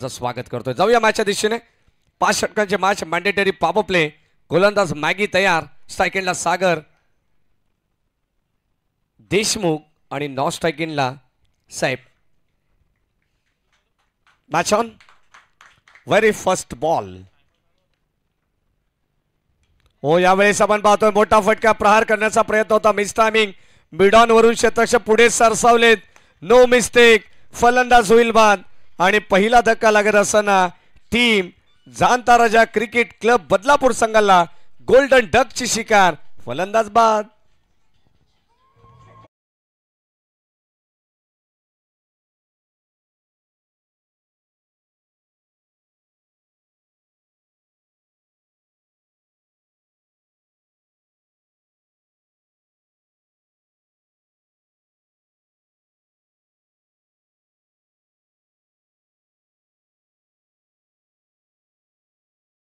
स्वागत करतोय। जाऊया मॅचच्या दिशेने। 5 षटकांचे मॅच, मॅन्डेटरी पॉवर प्ले। गोलंदाज मॅगी तयार, स्ट्राइक एंडला सागर देशमुख आणि नॉन स्ट्राइक एंडला Saheb. Match on. Very first ball. हो, यावेळेस आपण पाहतोय मोठा फटका प्रहार करण्याचा प्रयत्न होता, मिस टायमिंग। मिडॉन वरून क्षेत्ररक्षक पुढे सरसावलेत, नो मिस्टेक, फलंदाज होईल बाद। आणि पहिला धक्का लागत असताना टीम जाणता राजा क्रिकेट क्लब बदलापूर संघाला गोल्डन डकची शिकार, फलंदाज बाद।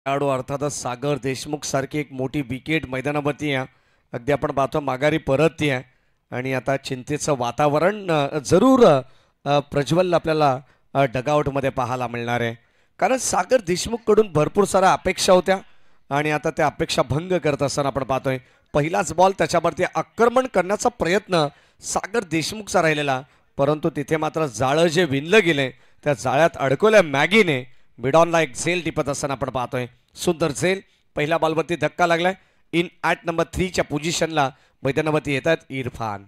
खेळाडू अर्थातच सागर देशमुख सारखी एक मोठी विकेट मैदानावरती आहे। अगदी आपण पाहतो माघारी परतती आहे आणि आता चिंतेचं वातावरण जरूर प्रज्वल आपल्याला डगआउटमध्ये पाहायला मिळणार आहे, कारण सागर देशमुखकडून भरपूर साऱ्या अपेक्षा होत्या आणि आता त्या अपेक्षा भंग करत असताना आपण पाहतोय पहिलाच बॉल त्याच्यावरती आक्रमण करण्याचा प्रयत्न सागर देशमुखचा राहिलेला, परंतु तिथे मात्र जाळं जे विणलं गेले त्या जाळ्यात अडकवल्या मॅगीने। मिडॉनला एक झेल टिपत असताना आपण पाहतोय सुंदर झेल। पहिल्या बॉलवरती धक्का लागलाय। इन ॲट नंबर 3 च्या पोझिशनला मैदानावरती येतात इरफान।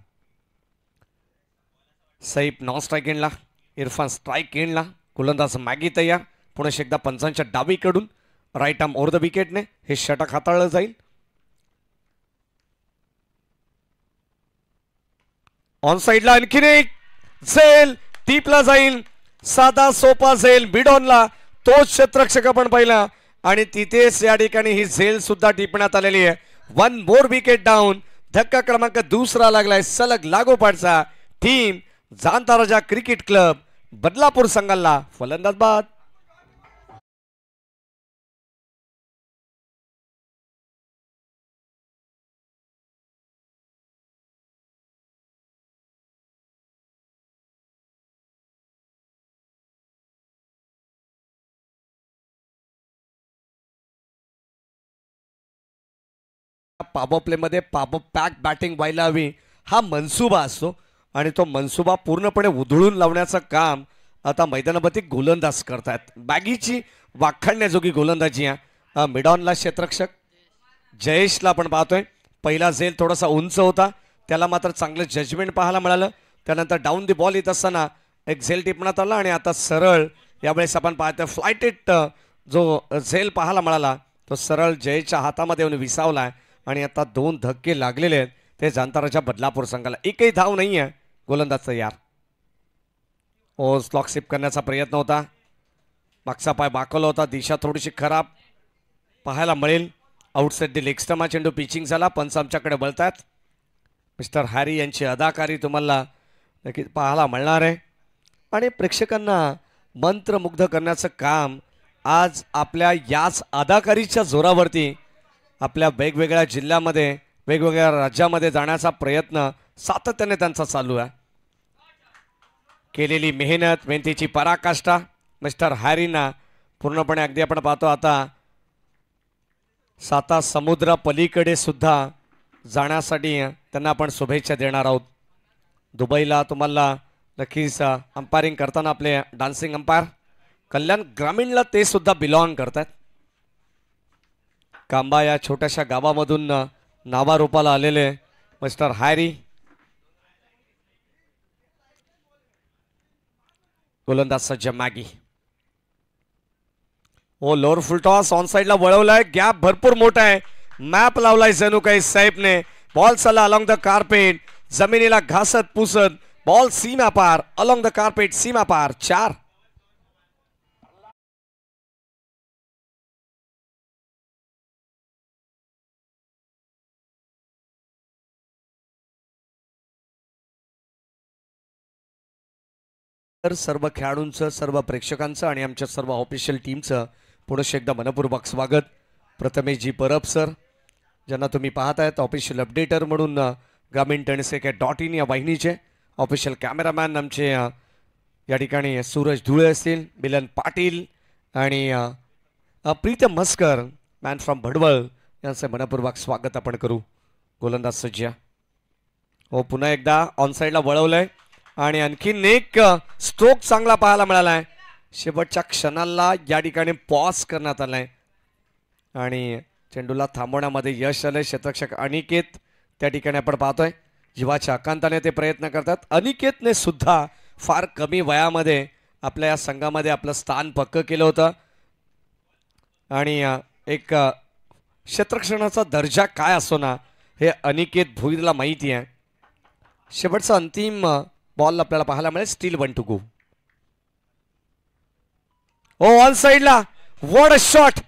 सैफ नॉन स्ट्राइक एंडला, इरफान स्ट्राइक एंडला। गोलंदाज मॅगी तयार, पुन्हा एकदा पंचांच्या डावीकडून राईट आर्म ओव्हर द विकेटने हे षटक हाताळलं जाईल। ऑन साइडला आणखीन एक झेल टीपला जाईल, साधा सोपा झेल मिडॉनला, तोच क्षेत्ररक्षक आपण पाहिला आणि तिथेच या ठिकाणी ही झेल सुद्धा टिपण्यात आलेली आहे। 1 मोर विकेट डाऊन। धक्का क्रमांक दुसरा लागलाय सलग लागोपाठचा। टीम जाणता राजा क्रिकेट क्लब बदलापूर संघाला फलंदाज बाद। पॉवर प्ले मध्ये पॉवर पॅक बॅटिंग व्हायला हवी हा मनसुबा असतो आणि तो मनसुबा पूर्णपणे उधळून लावण्याचं काम आता मैदानावरती गोलंदाज करतात। बॅगीची वाखाणण्याजोगी गोलंदाजी आहे। मिडॉनला क्षेत्ररक्षक जयेशला आपण पाहतोय पहिला झेल थोडासा उंच होता, त्याला मात्र चांगलं जजमेंट पाहायला मिळालं। त्यानंतर डाऊन दी बॉल येत असताना एक झेल टिपण्यात आला आणि आता सरळ यावेळेस आपण पाहतोय फ्लायटेड जो झेल पाहायला मिळाला तो सरळ जयेशच्या हातामध्ये येऊन विसावलाय आणि आता 2 धक्के लागलेले आहेत ते जाणताराच्या बदलापूर संघाला। एकही धाव नाही आहे। गोलंदाज तयार। ओ, स्लॉक स्लिप करण्याचा प्रयत्न होता, मागचा पाय बाकवला होता, दिशा थोडीशी खराब पाहायला मिळेल। आउटसाइड द लेग स्टंप चेंडू पिचिंग झाला, पंच आमच्याकडे बोलतात। मिस्टर हॅरी यांची अदाकारी तुम्हाला नक्कीच पाहायला मिळणार आहे आणि प्रेक्षकांना मंत्रमुग्ध करण्याचं काम आज आपल्या याच अदाकारीच्या जोरावरती आपल्या वेगवेगळ्या जिल्ह्यामध्ये वेगवेगळ्या राज्यामध्ये जाण्याचा प्रयत्न सातत्याने त्यांचा चालू आहे। केलेली मेहनत, मेहनतीची पराकाष्ठा मिस्टर हॅरीना पूर्णपणे अगदी आपण पाहतो आता 7 समुद्र पलीकडे सुद्धा जाण्यासाठी त्यांना आपण शुभेच्छा देणार आहोत। दुबईला तुम्हाला नक्कीच अंपायरिंग करताना आपले डान्सिंग अंपायर कल्याण ग्रामीणला ते सुद्धा बिलॉंग करतात। कांबा या छोट्याशा गावामधून नावारूपाला आलेले मिस्टर हॅरी। गोलंदाज सज्ज मॅगी। ओ, लोअर फुल टॉस ऑन साइडला वळवलाय, गॅप भरपूर मोठा आहे, मॅप लावलाय जणू काही साहेबने। बॉल चला अलॉंग द कार्पेट, जमिनीला घासत पुसत बॉल सीमा पार, अलॉंग द कार्पेट सीमा पार, 4। सर्व खेळाडूंचं, सर्व प्रेक्षकांचं आणि आमच्या सर्व ऑफिशियल टीमचं पुढे एकदा मनपूर्वक स्वागत। प्रथमेशजी परब सर, ज्यांना तुम्ही पाहतायत ऑफिशियल अपडेटर म्हणून ग्रामीण .in या वाहिनीचे ऑफिशियल कॅमेरामॅन आमचे या ठिकाणी सूरज धुळे असतील, मिलन पाटील आणि प्रीतम मस्कर मॅन फ्रॉम भडवळ यांचे मनपूर्वक स्वागत आपण करू. गोलंदाज सज्जा हो पुन्हा एकदा ऑन साईडला वळवलंय आणि आणखीन एक स्ट्रोक चांगला पाहायला मिळालाय. शेवटच्या क्षणाला या ठिकाणी पॉज करण्यात आलाय आणि चेंडूला थांबवण्यामध्ये यश आलंय. क्षेत्ररक्षक अनिकेत त्या ठिकाणी आपण पाहतोय जीवाच्या आकांताने ते प्रयत्न करतात. अनिकेतने सुद्धा फार कमी वयामध्ये आपल्या या संघामध्ये आपलं स्थान पक्क केलं होतं आणि एक क्षेत्ररक्षणाचा दर्जा काय असो ना हे अनिकेत भोईरला माहिती आहे. शेवटचा अंतिम बॉल आपल्याला पाहायला मिळेल. Still 1 to go. Oh on साइडला what a shot.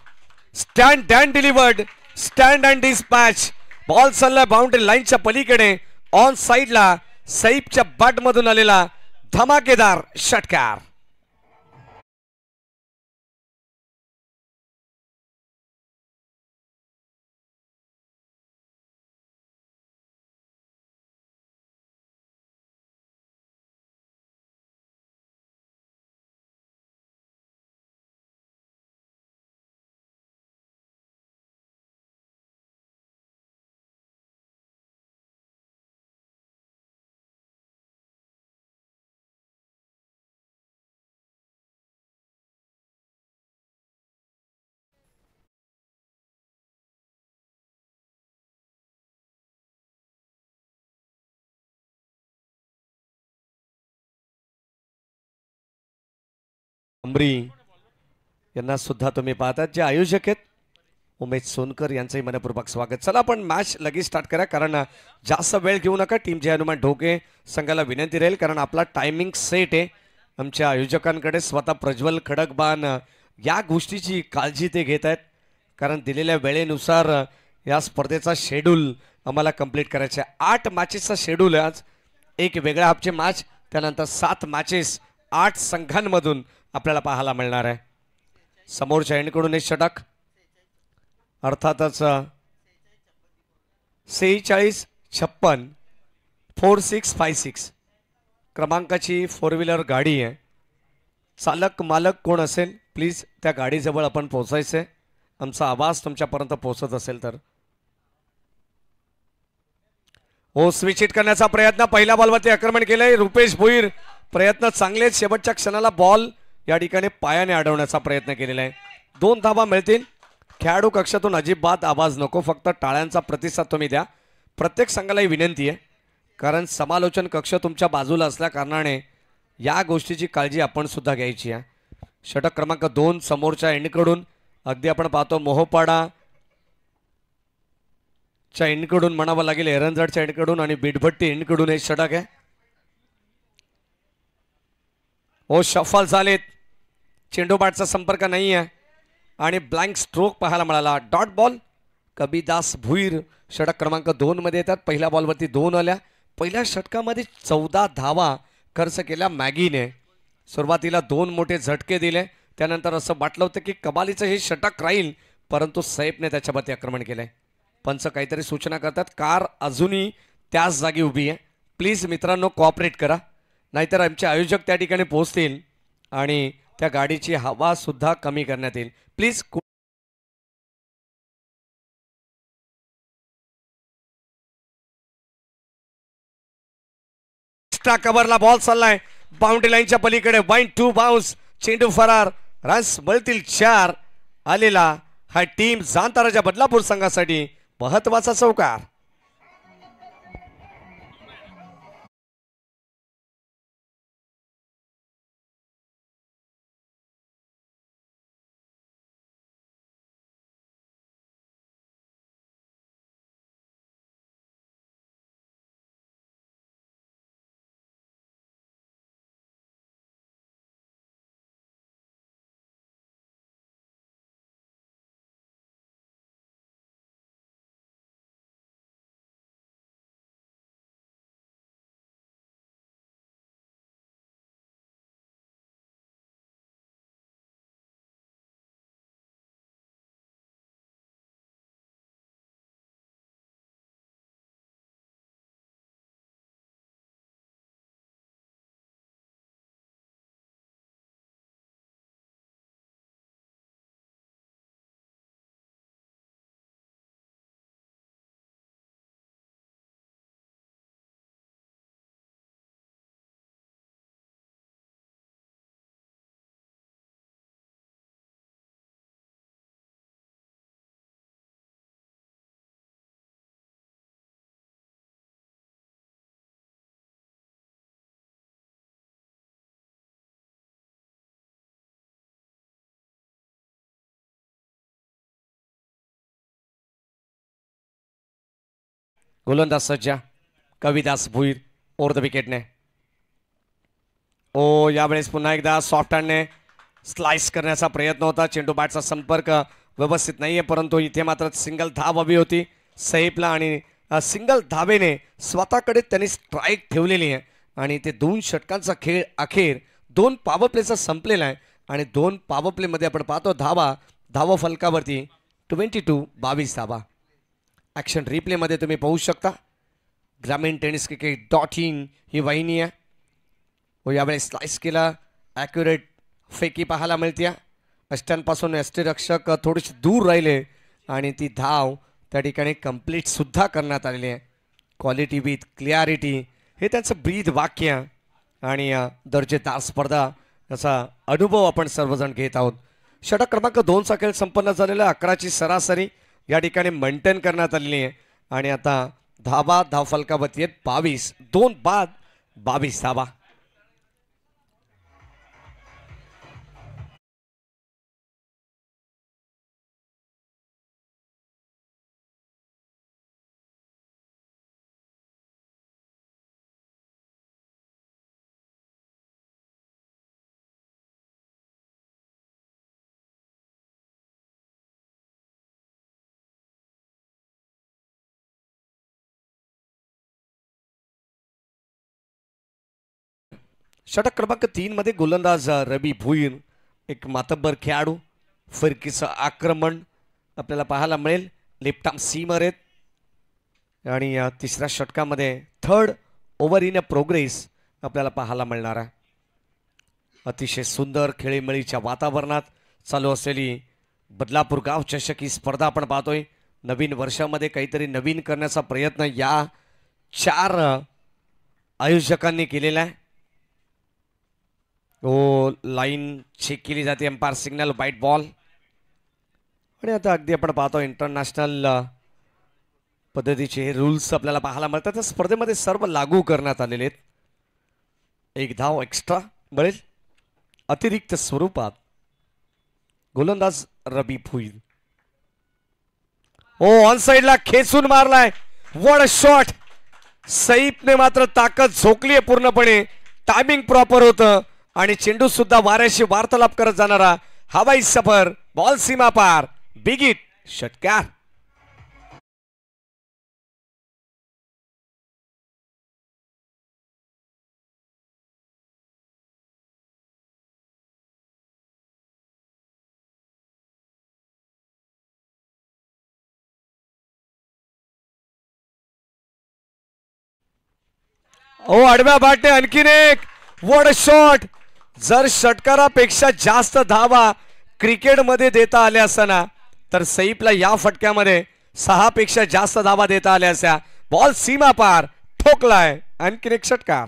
Stand and delivered. Stand and dispatch. Ball चाललाय बाउंड्री लाईनच्या पलीकडे. ऑन साइडला सैफच्या बॅट मधून आलेला धमाकेदार षटकार. अंबरी यांना सुद्धा तुम्ही पाहतात जे आयोजक आहेत उमेश सोनकर यांचंही मनपूर्वक स्वागत. चला आपण मॅच लगेच स्टार्ट करा कारण जास्त वेळ घेऊ नका. टीम जय हनुमान ढोके संघाला विनंती राहील कारण आपला टायमिंग सेट आहे. आमच्या आयोजकांकडे स्वतः प्रज्वल खडकबान या गोष्टीची काळजी ते घेत आहेत कारण दिलेल्या वेळेनुसार या स्पर्धेचा शेड्यूल आम्हाला कंप्लीट करायचा आहे. 8 मॅचेसचा शेड्यूल आहे आज. एक वेगळ्या हाफचे मॅच त्यानंतर 7 मॅचेस 8 संघांमधून आपल्याला पाहायला मिळणार आहे. समोरच्या एंडकडून एक षटक अर्थातच 4656 4656 क्रमांकाची 4 व्हीलर गाडी आहे. चालक मालक कोण असेल प्लीज त्या गाडीजवळ आपण पोहोचायचे. आमचा आवाज तुमच्यापर्यंत पोहोचत असेल तर. हो स्विच हिट करण्याचा प्रयत्न. पहिल्या बॉलवरती आक्रमण केलंय रुपेश भोईर. प्रयत्न चांगले. शेवटच्या क्षणाला बॉल या ठिकाणी पायाने अडवण्याचा प्रयत्न केलेला आहे. 2 धावा मिळतील. खेळाडू कक्षातून अजिबात आवाज नको. फक्त टाळ्यांचा प्रतिसाद तुम्ही द्या. प्रत्येक संघालाही विनंती आहे कारण समालोचन कक्ष तुमच्या बाजूला असल्या कारणाने या गोष्टीची काळजी आपण सुद्धा घ्यायची आहे. षटक क्रमांक 2 समोरच्या एंडकडून अगदी आपण पाहतो मोहोपाडा च्या एंडकडून म्हणावं लागेल एरंजडच्या एंडकडून आणि बिटभट्टी एंडकडून हे षटक आहे. हो शफल झालेत. चेंडू बॅटचा संपर्क नाही आहे आणि ब्लँक स्ट्रोक पाहायला मिळाला. Dot ball. कबीदास भुईर षटक क्रमांक 2 मध्ये येतात. पहिल्या बॉलवरती 2 आल्या. पहिल्या षटकामध्ये 14 धावा खर्च केल्या मॅगीने. सुरुवातीला 2 मोठे झटके दिले. त्यानंतर असं वाटलं होतं की कमालीचं हे षटक राहील परंतु सैफने त्याच्यावरती आक्रमण केलंय. पंच काहीतरी सूचना करतात. कार अजूनही त्याच जागी उभी आहे. प्लीज मित्रांनो कोऑपरेट करा नाहीतर आमचे आयोजक त्या ठिकाणी पोहोचतील आणि त्या गाडीची हवा सुद्धा कमी करण्यात येईल. प्लीज कव्हरला बॉल चाललाय बाउंड्री लाईनच्या पलीकडे. 1-2 बाउन्स. चेंडू फरार. रन्स मिळतील 4. आलेला हा टीम जांताराच्या बदलापूर संघासाठी महत्वाचा चौकार. गोलंदाज सज्ज कविदास भुईर ओव्हर द विकेटने. यावेळेस पुन्हा एकदा सॉफ्ट हँडने स्लाइस करण्याचा प्रयत्न होता. चेंडू बॅटचा संपर्क व्यवस्थित नाहीये, परंतु इथे मात्र सिंगल धाव हवी होती सैफला आणि सिंगल धावेने स्वतःकडे त्यांनी स्ट्राईक ठेवलेली आहे आणि ते 2 षटकांचा खेळ अखेर 2 पॉवर प्लेचा संपलेला आहे आणि 2 पॉवर प्लेमध्ये आपण पाहतो धावा फलकावरती 22 धावा. ॲक्शन रिप्लेमध्ये तुम्ही पाहू शकता. ग्रामीण टेनिस क्रिकेट.in ही वाहिनी आहे. यावेळेस स्लाइस केला, ॲक्युरेट फेकी पाहायला मिळते. अष्टांपासून यष्टीरक्षक थोडेसे दूर राहिले आणि ती धाव त्या ठिकाणी कंप्लीट सुद्धा करण्यात आलेली आहे. क्वालिटी विथ क्लिअरिटी हे त्यांचं ब्रीद वाक्य आणि दर्जेदार स्पर्धा याचा अनुभव आपण सर्वजण घेत आहोत. षटक क्रमांक 2चा खेळ संपन्न झालेला. 11ची सरासरी या ठिकाणी मेंटेन करण्यात आलेली आहे आणि आता धाव फलकावरती आहेत 22. 2 बाद 22 धावा. षटक क्रमांक 3 मध्ये गोलंदाज रवी भुईर एक मातब्बर खेळाडू. फिरकीचं आक्रमण आपल्याला पाहायला मिळेल. लेफ्ट आर्म सीमर आहेत आणि तिसऱ्या षटकामध्ये 3rd ओव्हर इन प्रोग्रेस आपल्याला पाहायला मिळणार आहे. अतिशय सुंदर खेळीमेळीच्या वातावरणात चालू असलेली बदलापूर गाव चषक ही स्पर्धा आपण पाहतोय. नवीन वर्षामध्ये काहीतरी नवीन करण्याचा प्रयत्न या 4 आयोजकांनी केलेला आहे. लाईन चेक केली जाते. अंपायर सिग्नल व्हाईट बॉल आणि आता अगदी आपण पाहतो इंटरनॅशनल पद्धतीचे हे रूल्स आपल्याला पाहायला मिळतात. त्या स्पर्धेमध्ये सर्व लागू करण्यात आलेले आहेत. 1 धाव एक्स्ट्रा मिळेल अतिरिक्त स्वरूपात. गोलंदाज रवी भुईर ऑन साइडला खेचून मारलाय. What a shot. सईफने मात्र ताकद झोकली आहे पूर्णपणे. टायमिंग प्रॉपर होतं आणि चेंडू सुद्धा वाऱ्याशी वार्तालाप करत जाणारा हवाई सफर. बॉल सीमा पार. बिग हिट षटकार. आडव्या बाटने आणखीन एक. What a shot. जर षटकारापेक्षा जास्त धावा क्रिकेटमध्ये देता आल्या असताना तर सईफला या फटक्यामध्ये 6 पेक्षा जास्त धावा देता आल्या असत्या. बॉल सीमा पार ठोकलाय. आणखीन एक षटकार.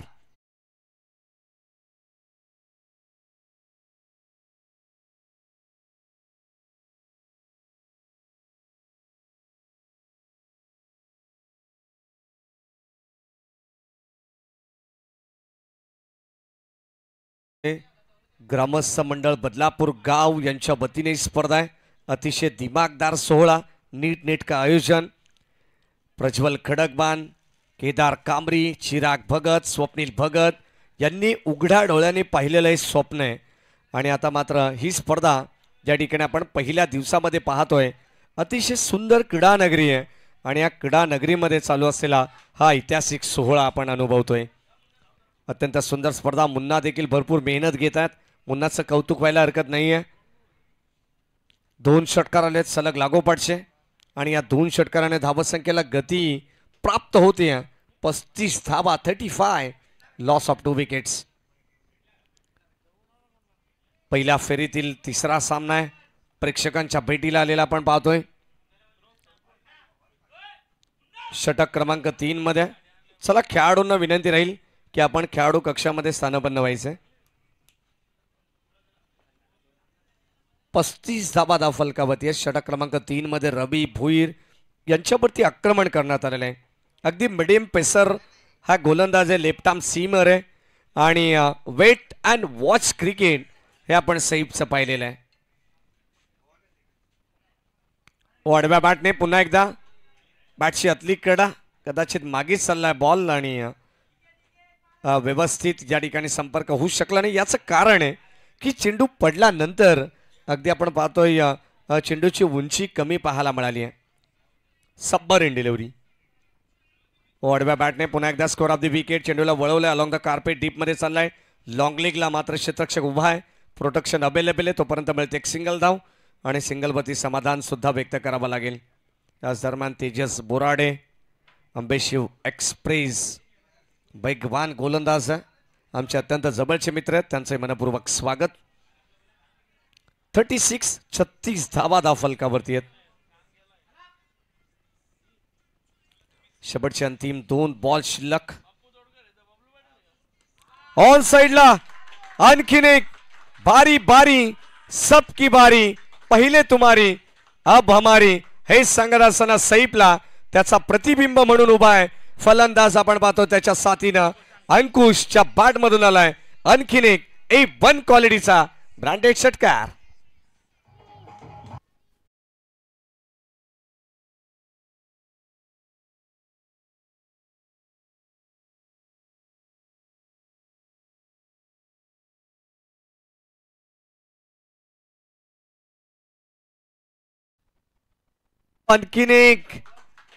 ग्रामस्थ मंडळ बदलापूर गाव यांच्या वतीने स्पर्धा आहे. अतिशय दिमागदार सोहळा, नीटनेटकं आयोजन. प्रज्वल खडकबान, केदार कामरी, चिराग भगत, स्वप्नील भगत यांनी उघड्या डोळ्यांनी पाहिलेलं हे स्वप्न आहे आणि आता मात्र ही स्पर्धा ज्या ठिकाणी आपण पहिल्या दिवसामध्ये पाहतोय अतिशय सुंदर क्रीडा नगरी आहे आणि या क्रीडा नगरीमध्ये चालू असलेला हा ऐतिहासिक सोहळा आपण अनुभवतोय. अत्यंत सुंदर स्पर्धा. मुन्ना देखील भरपूर मेहनत घेत आहेत. मुन्नाचं कौतुक व्हायला हरकत नाही आहे. 2 षटकार आलेत सलग लागोपाठचे आणि या 2 षटकाराने धावसंख्येला गती प्राप्त होते. 35 धावा 35. Loss of 2 wickets. पहिल्या फेरीतील तिसरा सामना आहे. प्रेक्षकांच्या भेटीला आलेला आपण पाहतोय. षटक क्रमांक 3 मध्ये. चला खेळाडूंना विनंती राहील की आपण खेळाडू कक्षामध्ये स्थानबद्ध व्हायचे. 35 धावा धावफलकावरती. षटक क्रमांक 3 मध्ये रवी भुईर यांच्यावरती आक्रमण करण्यात आलेलं आहे. अगदी मिडियम पेसर हा गोलंदाज आहे. लेफ्ट आर्म सीमर आहे आणि वेट अँड वॉच क्रिकेट हे आपण सईफचं पाहिलेलं आहे. आडव्या बॅटने पुन्हा एकदा बॅटची आतली कडा कदाचित मागेच चाललाय बॉल आणि व्यवस्थित या ठिकाणी संपर्क होऊ शकला नाही. याचं कारण आहे की चेंडू पडल्यानंतर अगदी आपण पाहतोय चेंडूची उंची कमी पाहायला मिळाली आहे. Submarine delivery. आडव्या बॅटने पुन्हा एकदा स्कोर ऑफ द विकेट. चेंडूला वळवलंय अलॉंग द कार्पेट, डीप मध्ये चाललाय. लॉंग लेगला मात्र क्षेत्ररक्षक उभा आहे, प्रोटेक्शन अवेलेबल आहे. तोपर्यंत मिळते एक सिंगल धाव आणि सिंगलवरती समाधान सुद्धा व्यक्त करावं लागेल. त्याच दरम्यान तेजस बोराडे, अंबेशिव एक्सप्रेस बैगवान गोलंदाज आमचे अत्यंत जवळचे मित्र आहेत, त्यांचे मनपूर्वक स्वागत. 36 धावा फलकावरती आहेत. शेवटचे अंतिम 2 बॉल शिल्लक. ऑन साइडला आणखीन एक. बारी बारी सबकी बारी, पहिले तुम्हारी अब हमारी, हे सांगत असताना सैफला त्याचा प्रतिबिंब म्हणून उभा आहे फलंदाज. आपण पाहतो त्याच्या साथीनं अंकुशच्या बॅट मधून आलाय आणखीन एक A1 क्वालिटीचा ब्रँडेड षटकार.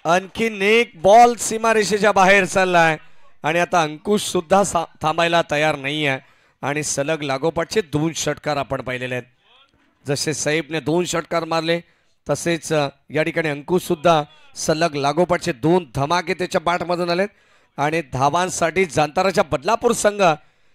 आणखीन एक बॉल सीमारेषेच्या बाहेर चाललाय आणि आता अंकुश सुद्धा थांबायला तयार नाही आहे. आणि सलग लागोपाठचे 2 षटकार आपण पाहिलेले आहेत. जसे सैफने 2 षटकार मारले तसेच या ठिकाणी अंकुश सुद्धा सलग लागोपाठचे 2 धमाके त्याच्या बॅटमधून आलेत. आणि धावांसाठी जांताराच्या बदलापूर संघ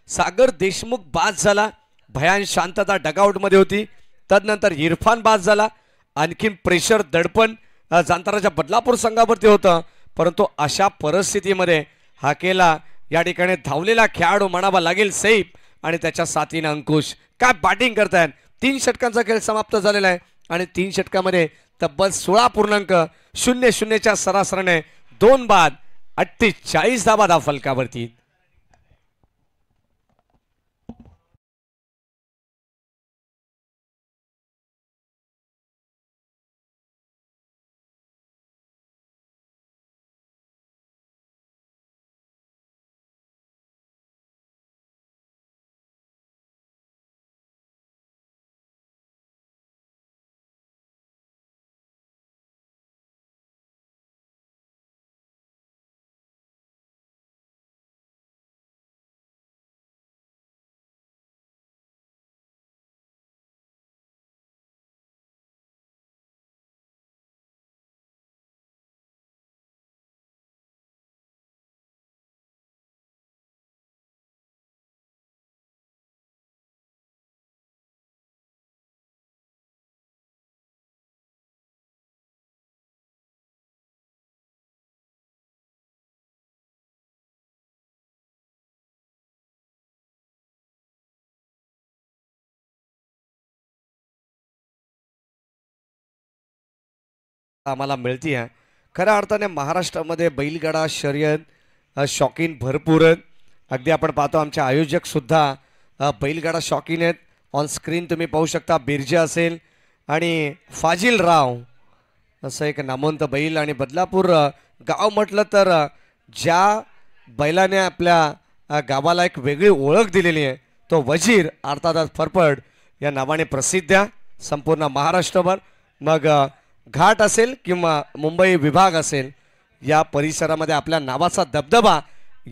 सागर देशमुख बाद झाला. भयान शांतता डगआउटमध्ये होती. तदनंतर इरफान बाद झाला. आणखीन प्रेशर दडपण जांताराच्या बदलापूर संघावरती होतं. परंतु अशा परिस्थितीमध्ये हाकेला या ठिकाणी धावलेला खेळाडू म्हणावा लागेल सैफ आणि त्याच्या साथीनं अंकुश. काय बॅटिंग करतायत. 3 षटकांचा खेळ समाप्त झालेला आहे आणि 3 षटकामध्ये तब्बल 16.00च्या सरासरीने 2 बाद 48 धावा फलकावरती. आम्हाला मिळती आहे. खऱ्या अर्थाने महाराष्ट्रामध्ये बैलगाडा शर्यत शौकीन भरपूर आहेत. अगदी आपण पाहतो आमचे आयोजक सुद्धा बैलगाडा शौकीन आहेत. ऑन स्क्रीन तुम्ही पाहू शकता बिरजा असेल आणि फाजिल राव असं एक नामवंत बैल. आणि बदलापूर गाव म्हटलं तर ज्या बैलाने आपल्या गावाला एक वेगळी ओळख दिलेली आहे तो वजीर अर्थात फरफड या नावाने प्रसिद्ध आहे संपूर्ण महाराष्ट्रभर. मग घाट असेल किंवा मुंबई विभाग असेल या परिसरामध्ये आपल्या नावाचा दबदबा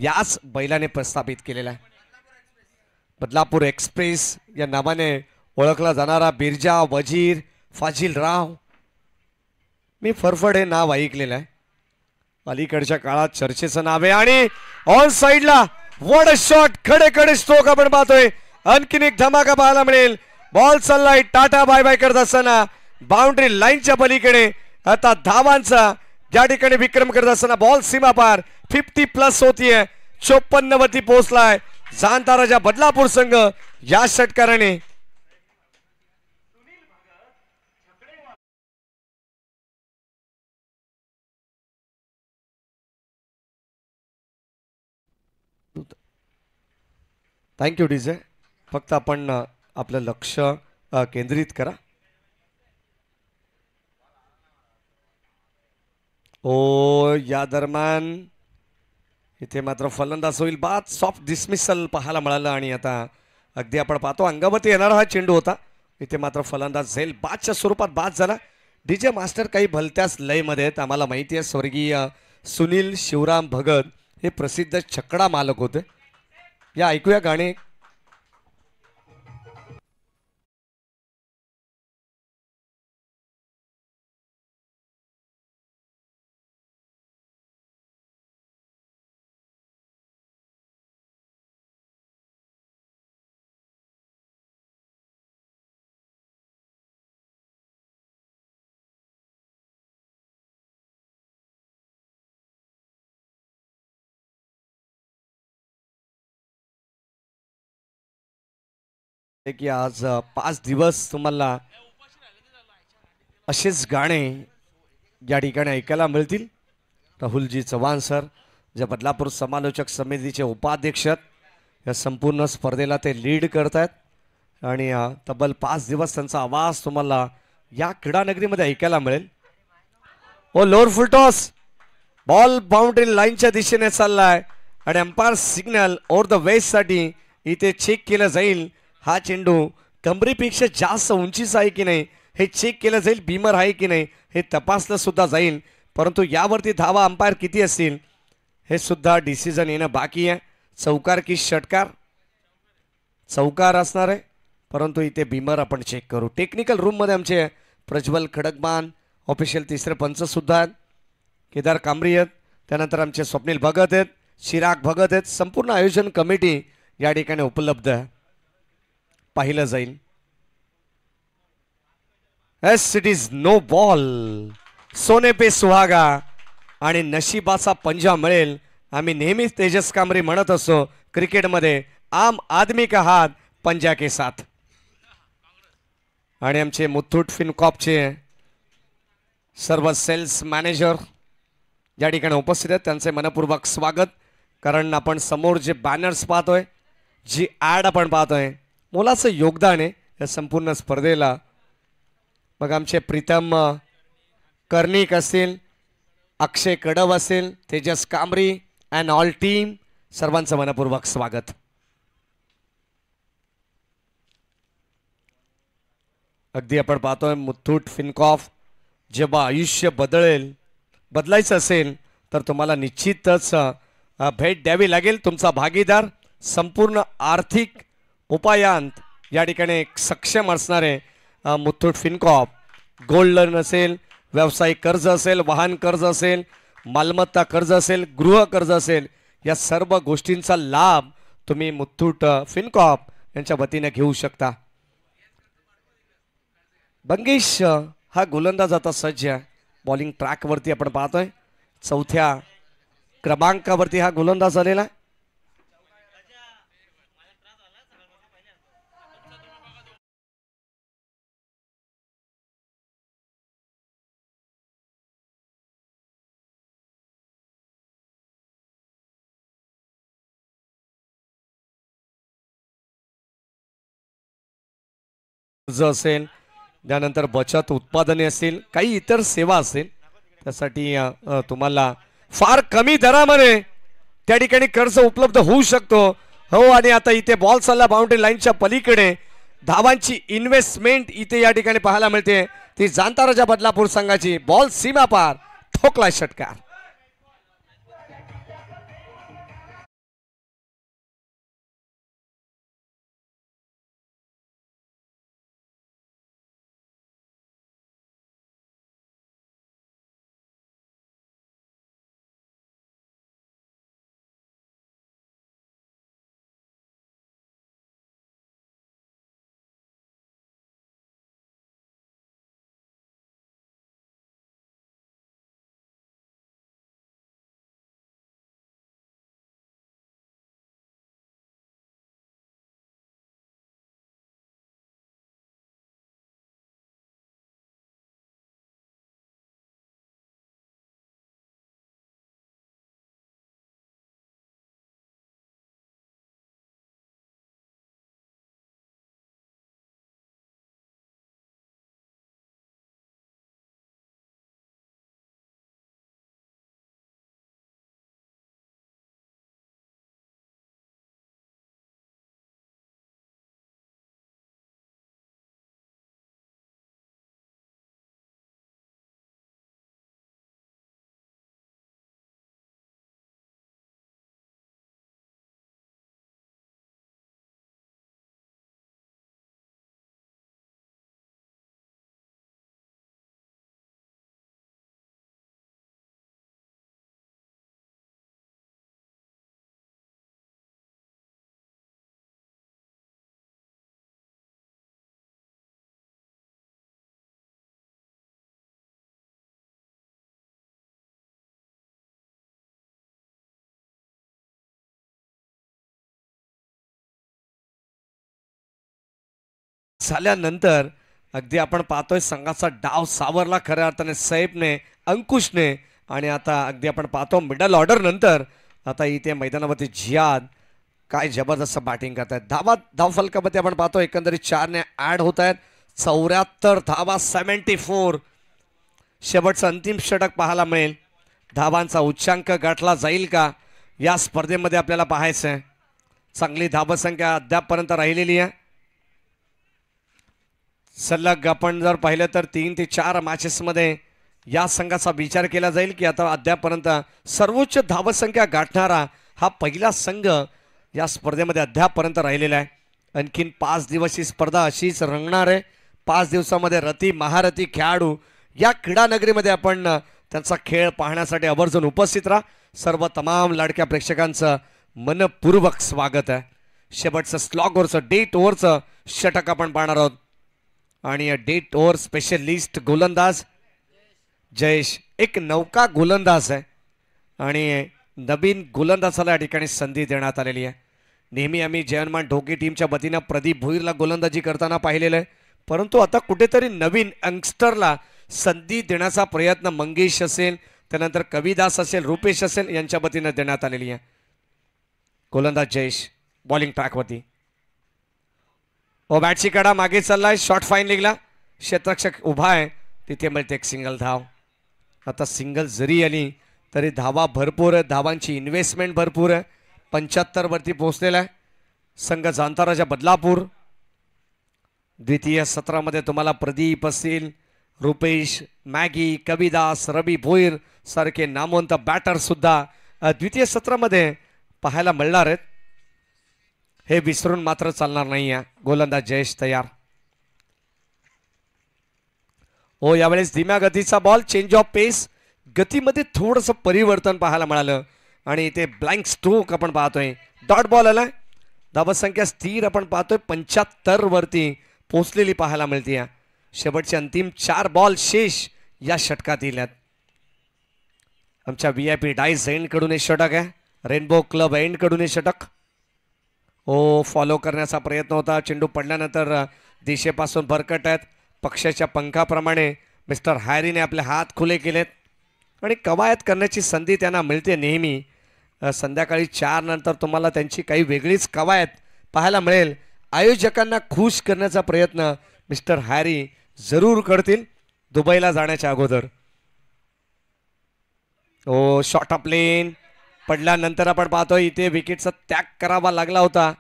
याच बैलाने प्रस्थापित केलेला आहे. बदलापूर एक्सप्रेस या नावाने ओळखला जाणारा बिरजा, वजीर, फाजिल राव. मी फरफड हे नाव ऐकलेलं आहे. अलीकडच्या काळात चर्चेचं नाव आहे. आणि ऑन साइडला व्हाट अ शॉट, खडे खडे स्ट्रोक आपण पाहतोय. आणखीन एक धमाका पाहायला मिळेल. बॉल चाललाय टाटा बाय बाय करत असताना बाउंड्री लाईनच्या पलीकडे. आता धावांचा ज्या ठिकाणी विक्रम करत असताना बॉल सीमा पार 50+ होतीये. 54 वरती पोहोचलाय जांताराच्या बदलापूर संघ या षटकाराने. Thank you DJ. फक्त आपण आपलं लक्ष केंद्रित करा. ओ या दरम्यान इथे मात्र फलंदाज होईल बाद. सॉफ्ट डिसमिसल पाहायला मिळालं आणि आता अगदी आपण पाहतो अंगावरती येणारा हा चेंडू होता. इथे मात्र फलंदाज झेल बादच्या स्वरूपात बाद झाला. डीजे मास्टर काही भलत्याच लयमध्ये आहेत. आम्हाला माहिती आहे स्वर्गीय सुनील शिवराम भगत हे प्रसिद्ध छकडा मालक होते. या ऐकूया गाणे. की आज 5 दिवस तुम्हाला असेच गाणे या ठिकाणी ऐकायला मिळतील. राहुलजी चव्हाण सर जे बदलापूर समालोचक समितीचे उपाध्यक्ष आहेत, या संपूर्ण स्पर्धेला ते लीड करत आहेत आणि तब्बल 5 दिवस त्यांचा आवाज तुम्हाला या क्रीडानगरीमध्ये ऐकायला मिळेल. ओ लोअर फुलटॉस बॉल बाउंड्री लाईनच्या दिशेने चाललाय आणि umpire signal over the waist साठी इथे चेक केलं जाईल. हा चेंडू कमरेपेक्षा जास्त उंचीचा आहे की नाही हे चेक केलं जाईल. बीमर आहे की नाही हे तपासलं सुद्धा जाईल. परंतु यावरती धावा अंपायर किती असतील हे सुद्धा डिसिजन येणं बाकी आहे. चौकार की षटकार? चौकार असणार आहे. परंतु इथे बीमर आपण चेक करू. टेक्निकल रूममध्ये आमचे प्रज्वल खडकमान ऑफिशियल तिसरे पंच सुद्धा आहेत. केदार कांबरी आहेत. त्यानंतर आमचे स्वप्नील भगत आहेत, चिराग भगत आहेत. संपूर्ण आयोजन कमिटी या ठिकाणी उपलब्ध आहे. पाहिलं जाईल. Yes it is no ball. सोने पे सुहागा आणि नशिबाचा पंजा मिळेल. आम्ही नेहमीच तेजस कांबरी म्हणत असतो क्रिकेटमध्ये आम आदमी का हात पंजा के साथ. आणि आमचे मुथूट फिनकॉपचे सर्व सेल्स मॅनेजर या ठिकाणी उपस्थित आहेत. त्यांचे मनपूर्वक स्वागत. कारण आपण समोर जे बॅनर्स पाहतोय, जी ॲड आपण पाहतोय, मोलाचं योगदान आहे या संपूर्ण स्पर्धेला. मग आमचे प्रीतम कर्णिक असतील, अक्षय कडव असेल, तेजस कांबरी अँड ऑल टीम, सर्वांचं मनपूर्वक स्वागत. अगदी आपण पाहतोय मुथूट फिनकॉफ जेव्हा आयुष्य बदलायचं असेल तर तुम्हाला निश्चितच भेट द्यावी लागेल. तुमचा भागीदार संपूर्ण आर्थिक उपायांत या ठिकाणी सक्षम असणारे मुथूट फिनकॉप. गोल्ड लोन असेल, व्यावसायिक कर्ज असेल, वाहन कर्ज असेल, मालमत्ता कर्ज असेल, गृह कर्ज असेल, या सर्व गोष्टींचा लाभ तुम्ही मुथूट फिनकॉप यांच्या वतीने घेऊ शकता. बंगेश हा गोलंदाज आता सज्ज आहे. बॉलिंग ट्रॅकवरती आपण पाहतोय 4थ्या क्रमांकावरती हा गोलंदाज आलेला आहे. कर्ज असेल, त्यानंतर बचत उत्पादने असतील, काही इतर सेवा असेल, त्यासाठी तुम्हाला फार कमी दरामध्ये त्या ठिकाणी कर्ज उपलब्ध होऊ शकतो. हो, आणि आता इथे बॉल चालला बाउंड्री लाईनच्या पलीकडे. धावांची इन्व्हेस्टमेंट इथे या ठिकाणी पाहायला मिळते. ती जाणता राजा बदलापूर संघाची. बॉल सीमा पार, ठोकला षटकार. झाल्यानंतर अगदी आपण पाहतोय संघाचा डाव सावरला खऱ्या अर्थाने सैफने, अंकुशने. आणि आता अगदी आपण पाहतो मिडल ऑर्डर नंतर आता इथे मैदानावरती जियाद काय जबरदस्त बॅटिंग करतायत. धाव फलकामध्ये आपण पाहतो एकंदरीत 4 ऍड होत आहेत. 74 धावा, 74. शेवटचं अंतिम षटक पाहायला मिळेल. धावांचा उच्चांक गाठला जाईल का या स्पर्धेमध्ये आपल्याला पाहायचं आहे. चांगली धावसंख्या अद्यापपर्यंत राहिलेली आहे. सलग आपण जर पाहिलं तर 3 ते 4 मॅचेसमध्ये या संघाचा विचार केला जाईल की आता अद्यापपर्यंत सर्वोच्च धावसंख्या गाठणारा हा पहिला संघ या स्पर्धेमध्ये अद्यापपर्यंत राहिलेला आहे. आणखीन 5 दिवस ही स्पर्धा अशीच रंगणार आहे. 5 दिवसामध्ये रती महारथी खेळाडू या क्रीडा नगरीमध्ये आपण त्यांचा खेळ पाहण्यासाठी आवर्जून उपस्थित राहा. सर्व तमाम लाडक्या प्रेक्षकांचं मनपूर्वक स्वागत आहे. शेवटचं स्लॉग ओव्हरचं डेट ओव्हरचं षटक आपण पाहणार आहोत. आणि डेट ओव्हर स्पेशलिस्ट गोलंदाज जयेश एक नौका गोलंदाज आहे आणि नवीन गोलंदाजाला या ठिकाणी संधी देण्यात आलेली आहे. नेहमी आम्ही जयनमान ढोके टीमच्या वतीनं प्रदीप भोईरला गोलंदाजी करताना पाहिलेलं आहे, परंतु आता कुठेतरी नवीन यंगस्टरला संधी देण्याचा प्रयत्न मंगेश असेल, त्यानंतर कविदास असेल, रुपेश असेल यांच्या वतीनं देण्यात आलेली आहे. गोलंदाज जयेश बॉलिंग ट्रॅकवरती. बॅटची कडा मागे चाललाय. शॉर्ट फाईन लिगला क्षेत्ररक्षक उभा आहे तिथे मिळते एक सिंगल धाव. आता सिंगल जरी आली तरी धावा भरपूर आहे, धावांची इन्व्हेस्टमेंट भरपूर आहे. 75 वरती पोहोचलेला आहे संघ जांताराजा बदलापूर. द्वितीय सत्रामध्ये तुम्हाला प्रदीप असतील, रुपेश, मॅगी, कविदास, रवी भोईर सारखे नामवंत बॅटर सुद्धा द्वितीय सत्रामध्ये पाहायला मिळणार आहेत. हे विसरून मात्र चालणार नाही आहे. गोलंदाज जयेश तयार. यावेळेस धीम्या गतीचा बॉल, चेंज ऑफ पेस, गतीमध्ये थोडंसं परिवर्तन पाहायला मिळालं आणि इथे ब्लँक स्ट्रोक आपण पाहतोय. डॉट बॉल आलाय. धावसंख्या स्थिर आपण पाहतोय 75 वरती पोहोचलेली पाहायला मिळते. शेवटचे अंतिम 4 बॉल शेष या षटकात येतात. आमच्या VIP डायस एंड कडून हे षटक आहे. रेनबो क्लब एंड कडून हे षटक. फॉलो करण्याचा प्रयत्न होता. चेंडू पडल्यानंतर दिशेपासून भरकट आहेत. पक्षाच्या पंखाप्रमाणे मिस्टर हॅरीने आपले हात खुले केलेत आणि कवायत करण्याची संधी त्यांना मिळते नेहमी. संध्याकाळी 4 नंतर तुम्हाला त्यांची काही वेगळीच कवायत पाहायला मिळेल. आयोजकांना खुश करण्याचा प्रयत्न मिस्टर हॅरी जरूर करतील दुबईला जाण्याच्या अगोदर. शॉर्ट ऑफ लेन पडल्यानंतर आपण पाहतोय इथे विकेटचा त्याग करावा लागला होता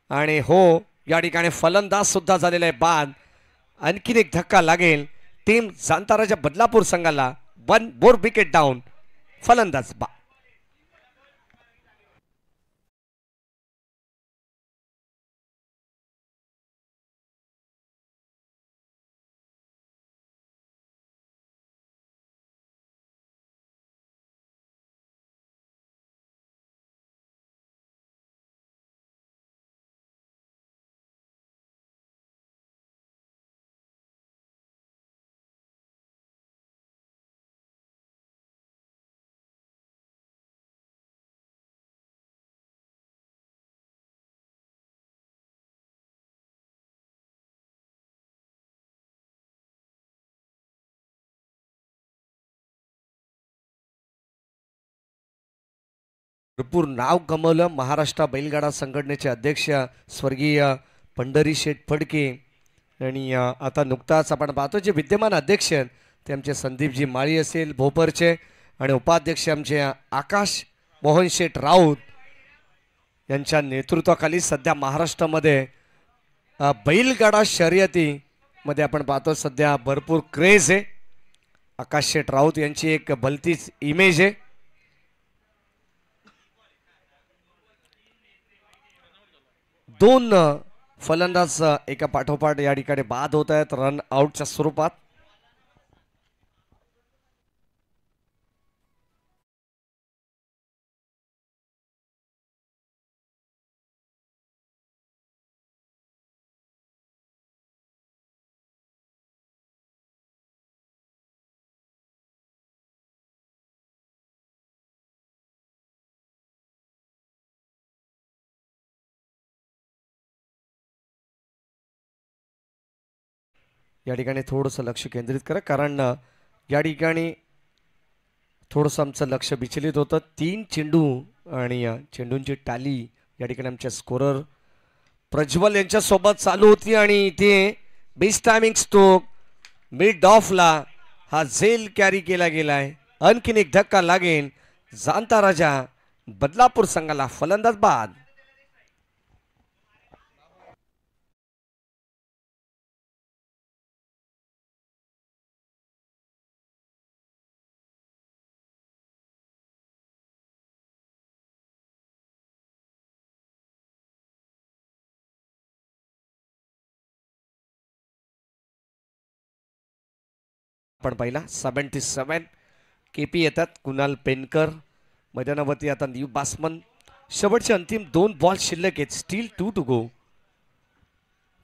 आणि या ठिकाणी फलंदाज सुद्धा झालेला आहे बाद. आणखीन एक धक्का लागेल टीम जांताराच्या बदलापूर संघाला. 1 मोर विकेट डाऊन. फलंदाज बाद. भरपूर नाव कमवलं महाराष्ट्र बैलगाडा संघटनेचे अध्यक्ष स्वर्गीय पंढरी शेठ फडके आणि आता नुकताच आपण पाहतो जे विद्यमान अध्यक्ष आहेत ते आमचे संदीपजी माळी असेल भोपरचे आणि उपाध्यक्ष आमचे आकाश मोहन शेठ राऊत यांच्या नेतृत्वाखाली सध्या महाराष्ट्रामध्ये बैलगाडा शर्यतीमध्ये आपण पाहतो सध्या भरपूर क्रेज आहे. आकाश शेठ राऊत यांची एक भलतीच इमेज आहे. दोन फलंदाज एका पाठोपाठ या ठिकाणी बाद होत आहेत रन आउटच्या स्वरूपात. या ठिकाणी थोडंसं लक्ष केंद्रित करा, कारण या ठिकाणी थोडंसं आमचं लक्ष विचलित होतं. 3 चेंडू आणि चेंडूंची टाली या ठिकाणी आमच्या स्कोरर प्रज्वल यांच्यासोबत चालू होती आणि इथे बेस्ट टायमिंग स्ट्रोक मिड ऑफला हा झेल कॅरी केला गेलाय. आणखीन एक धक्का लागेल जाणता राजा बदलापूर संघाला. फलंदाज बाद. आपण पहिला 77 केपी येतात. कुणाल पेनकर मैदानावरती आता न्यू बासमन. शेवटचे अंतिम 2 बॉल शिल्लक आहेत. Still 2 to go.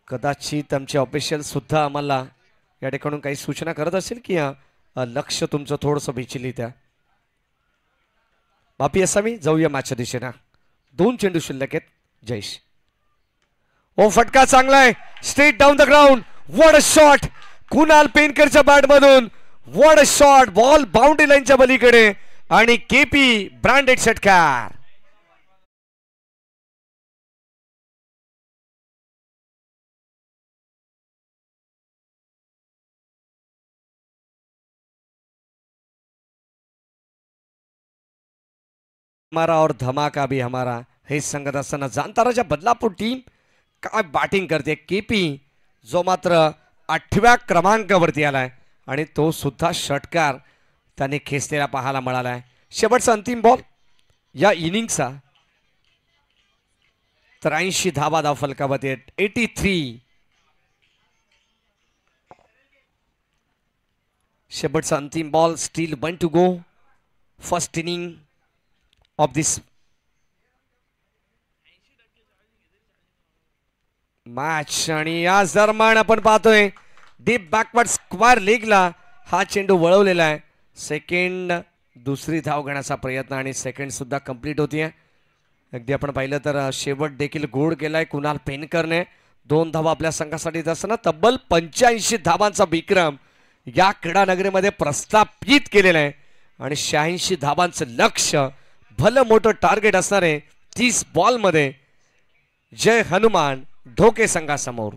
कदाचित आमचे ऑफिशियल सुद्धा आम्हाला या ठिकाणून काही सूचना करत असेल की लक्ष तुमचं थोडंसं विचलित आहे. बापी असावी जाऊया मॅचच्या दिशेनं. 2 चेंडू शिल्लक आहेत. जयेश. ओ फटका चांगला आहे. Straight down the ground. What a shot Kunal पेनकरच्या बॅट मधून. What a shot. Ball boundary लाईनच्या पलीकडे आणि केपी ब्रँडेड षटकार. हमारा और धमाका भी हमारा हे सांगत असताना जाणताराच्या बदलापूर टीम काय बॅटिंग करते. केपी जो मात्र 8व्या क्रमांकावरती आलाय आणि तो सुद्धा षटकार त्याने खेचलेला पाहायला मिळालाय. शेवटचा अंतिम बॉल या इनिंगचा. 83 धावा धाव फलकावरती. 83. शेवटचा अंतिम ball. Still 1 to go. First inning of this match. आणि या दरम्यान आपण पाहतोय डीप बॅकवर्ड स्क्वायर लेगला हा चेंडू वळवलेला आहे. सेकंड दुसरी धाव घेण्याचा प्रयत्न आणि सेकंड सुद्धा कंप्लीट होतीये. अगदी आपण पाहिलं तर शेवट देखील गोड केलाय कुणाल पेनकरने. 2 धावा आपल्या संघासाठी असताना तब्बल 85 धावांचा विक्रम या क्रीडा नगरीमध्ये प्रस्थापित केलेला आहे. आणि 86 धावांचं लक्ष्य भलं मोठं टार्गेट असणारे 30 बॉलमध्ये जय हनुमान ढोके संघासमोर.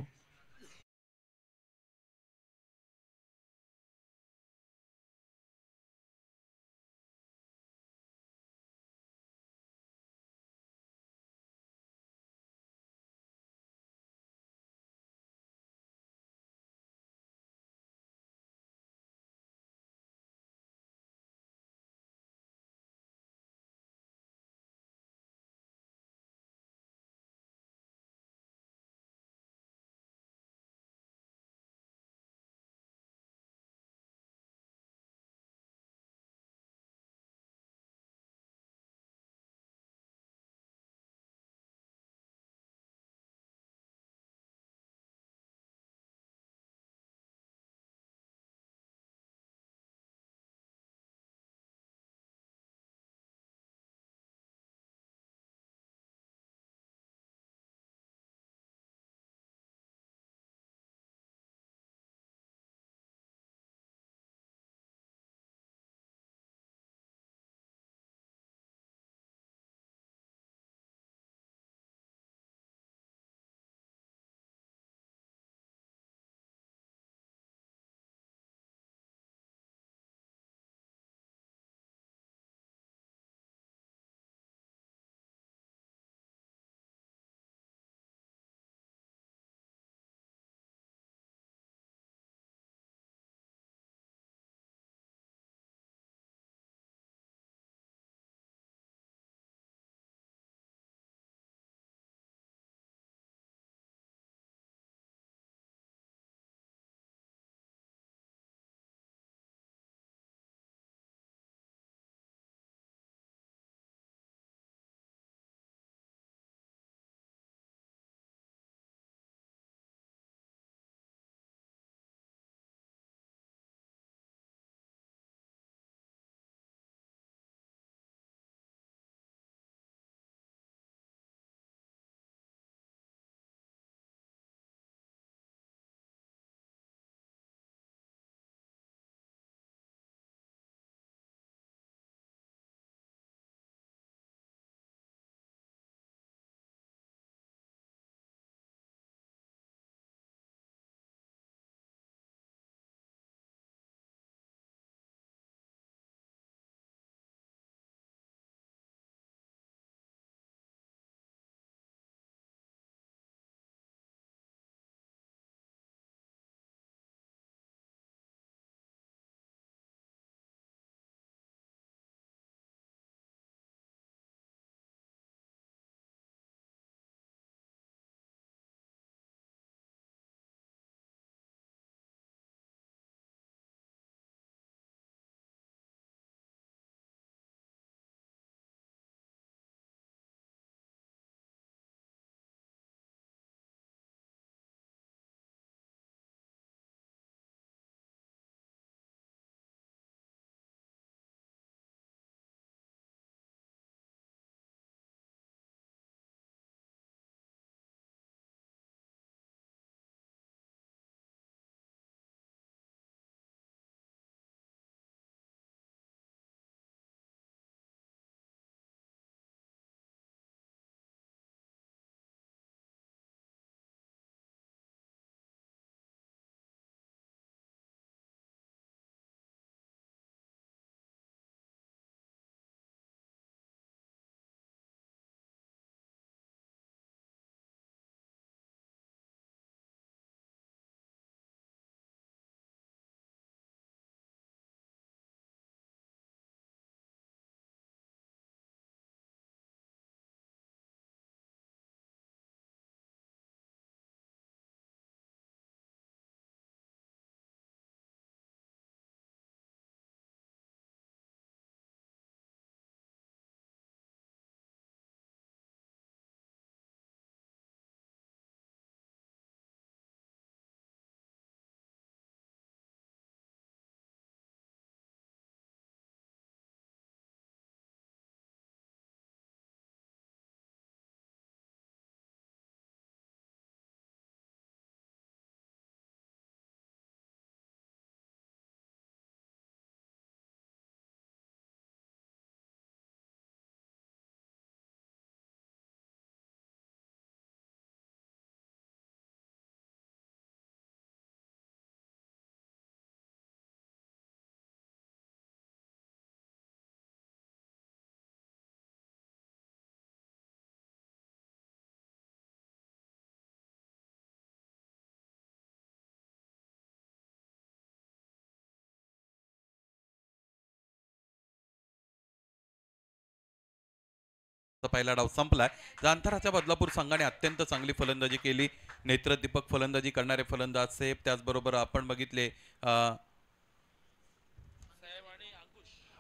पहिला डाव संपलाय. जांथराच्या बदलापूर संघाने अत्यंत चांगली फलंदाजी केली. नेत्रदीपक फलंदाजी करणारे फलंदाज सेफ, त्याचबरोबर आपण बघितले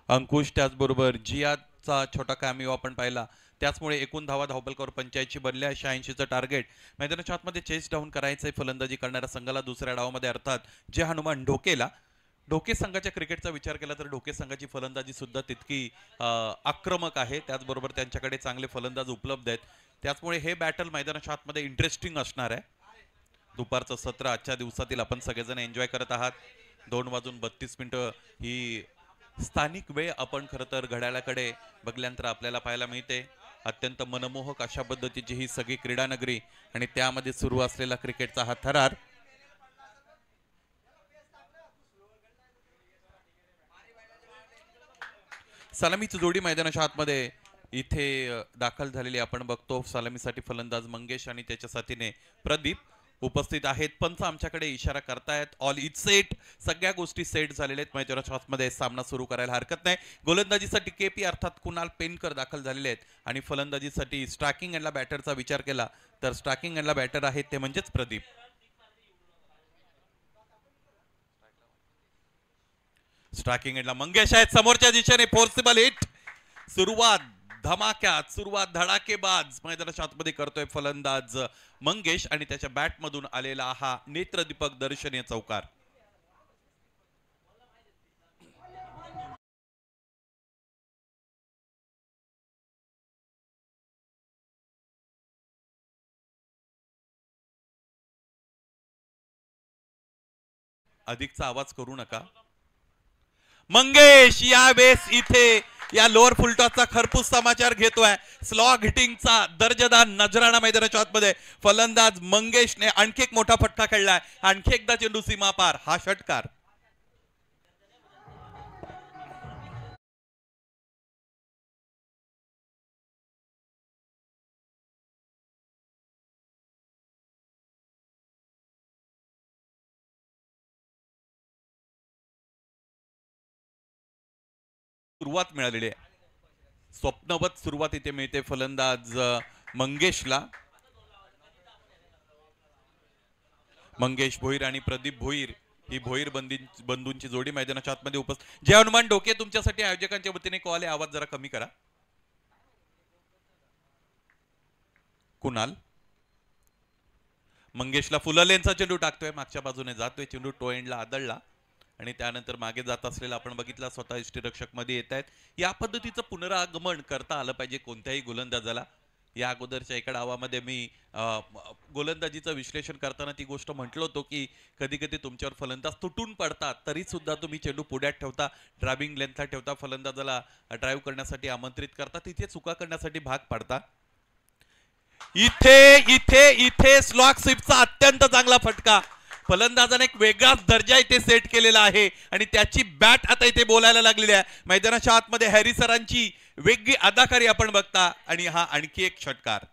अंकुश, त्याचबरोबर जियाचा छोटा कॅमिओ आपण पाहिला. त्याचमुळे एकूण धावा धावपलकावर 85 बनल्या. 86चं टार्गेट मैदानाच्या आतमध्ये चेस डाऊन करायचंय फलंदाजी करणाऱ्या संघाला दुसऱ्या डावामध्ये. अर्थात जे हनुमान ढोकेला, ढोके संघाच्या क्रिकेटचा विचार केला तर ढोके संघाची फलंदाजी सुद्धा तितकी आक्रमक आहे. त्याचबरोबर त्यांच्याकडे चांगले फलंदाज उपलब्ध आहेत. त्याचमुळे हे बॅटल मैदानाच्या आतमध्ये इंटरेस्टिंग असणार आहे. दुपारचं सत्र आजच्या दिवसातील आपण सगळेजण एन्जॉय करत आहात. 2:32 ही स्थानिक वेळ आपण खरं तर घड्याळाकडे बघल्यानंतर आपल्याला पाहायला मिळते. अत्यंत मनमोहक अशा पद्धतीची ही सगळी क्रीडा नगरी आणि त्यामध्ये सुरू असलेला क्रिकेटचा हा थरार. सलामीची जोडी मैदानाच्या आतमध्ये इथे दाखल झालेली आपण बघतो. सलामीसाठी फलंदाज मंगेश आणि त्याच्या साथीने प्रदीप उपस्थित आहेत. पंच आमच्याकडे इशारा करतायत. ऑल इज सेट, सगळ्या गोष्टी सेट झालेल्या आहेत. मैदानाच्या आतमध्ये सामना सुरू करायला हरकत नाही. गोलंदाजीसाठी केपी अर्थात कुणाल पेनकर दाखल झालेले आहेत आणि फलंदाजीसाठी स्ट्रायकिंग एंडला बॅटरचा विचार केला तर स्ट्रायकिंग एंडला बॅटर आहेत ते म्हणजेच प्रदीप. स्ट्रायकिंग एंडला मंगेश आहेत. समोरच्या दिशेने फोर्सेबल हिट. सुरुवात धमाक्यात, सुरुवात धडाकेबाज मैदानाच्या आतमध्ये करतोय फलंदाज मंगेश आणि त्याच्या बॅट मधून आलेला हा नेत्रदीपक दर्शनीय चौकार. अधिकचा आवाज करू नका. मंगेश यावेळेस इथे या लोअर फुलटॉसचा खरपूस समाचार घेतोय. स्लॉग हिटिंगचा दर्जेदार नजराणा मैदानाच्या आतमध्ये फलंदाज मंगेशने आणखी एक मोठा फटका खेळलाय. आणखी एकदा चेंडू सीमा पार. हा षटकार सुरुवात मिळालेली आहे. स्वप्नवत सुरुवात इथे मिळते फलंदाज मंगेशला. मंगेश भोईर आणि प्रदीप भोईर ही भोईर बंधूंची जोडी मैदानाच्या आतमध्ये उपस्थित. जय हनुमान ढोके, तुमच्यासाठी आयोजकांच्या वतीने कॉल आहे. आवाज जरा कमी करा. कुणाल मंगेशला फुल लेनचा चेंडू टाकतोय. मागच्या बाजूने जातोय चेंडू. टो एंडला आदळला आणि त्यानंतर मागे जात असलेला आपण बघितला स्वतः यष्टीरक्षक मध्ये येत आहेत. या पद्धतीचं पुनरागमन करता आलं पाहिजे कोणत्याही गोलंदाजाला. या अगोदरच्या एका डावामध्ये मी गोलंदाजीचं विश्लेषण करताना ती गोष्ट म्हटलो होतो की कधी कधी तुमच्यावर फलंदाज तुटून पडतात तरी सुद्धा तुम्ही चेंडू पुढ्यात ठेवता, ड्रायव्हिंग लेंथला ठेवता, फलंदाजाला ड्राईव्ह करण्यासाठी आमंत्रित करता, तिथे चुका करण्यासाठी भाग पाडता. इथे इथे इथे स्लॉग स्वीपचा अत्यंत चांगला फटका. फलंदाजाने एक वेगळाच दर्जा इथे सेट केलेला आहे आणि त्याची बॅट आता इथे बोलायला लागलेली आहे. मैदानाच्या आतमध्ये हॅरी सरांची वेगळी अदाकारी आपण बघता आणि हा आणखी एक षटकार.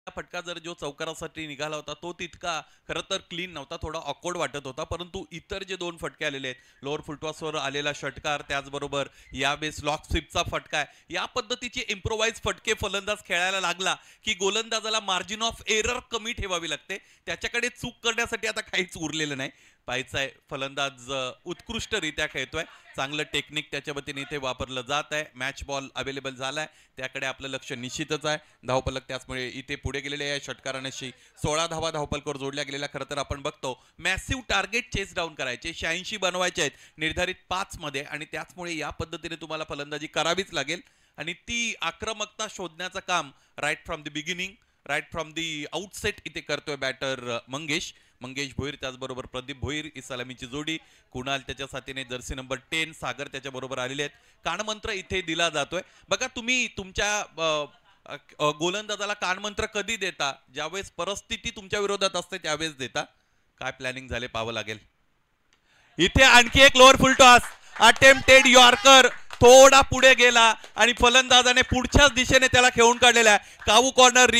फटका जर जो चौकारासाठी निघाला होता तो तितका खरं तर क्लीन नव्हता, थोडा ऑकवर्ड वाटत होता. परंतु इतर जे दोन फटके आलेले आहेत, लोअर फुलटॉसवर आलेला षटकार, त्याचबरोबर यावेळेस लॉक स्वीपचा फटका आहे, या पद्धतीचे इम्प्रोवाइज फटके फलंदाज खेळायला लागला की गोलंदाजाला मार्जिन ऑफ एरर कमी ठेवावी लागते. त्याच्याकडे चूक करण्यासाठी आता काहीच उरलेलं नाही. पाहायचाय फलंदाज उत्कृष्टरित्या खेळतोय. चांगलं टेक्निक त्याच्या वतीने इथे वापरलं जात आहे. मॅच बॉल अवेलेबल झालाय, त्याकडे आपलं लक्ष निश्चितच आहे. धावपलक त्याचमुळे इथे पुढे गेलेले आहे. षटकारांशी 16 धावा धावपलकावर जोडल्या गेलेल्या. खरं तर आपण बघतो मॅसिव्ह टार्गेट चेस डाऊन करायचे, 86 बनवायचे आहेत निर्धारित 5 मध्ये आणि त्याचमुळे या पद्धतीने तुम्हाला फलंदाजी करावीच लागेल आणि ती आक्रमकता शोधण्याचं काम right from the beginning, right from the outset इथे करतोय बॅटर मंगेश भोईर, त्याचबरोबर प्रदीप भोईर ही सलामीची जोडी. कुणाल त्याच्या साथीने जर्सी नंबर 10 सागर त्याच्या बरोबर आलेले आहेत. कानमंत्र इथे दिला जातोय. बघा तुम्ही तुमच्या गोलंदाजाला कानमंत्र कधी देता? ज्यावेळेस परिस्थिती तुमच्या विरोधात असते त्यावेळेस देता. काय प्लॅनिंग झाले पाहावं लागेल. इथे आणखी एक lower full toss attempted yorker थोडा पुढे गेला आणि फलंदाजाने पुढच्याच दिशेने त्याला खेळून काढलेला आहे. कावू कॉर्नर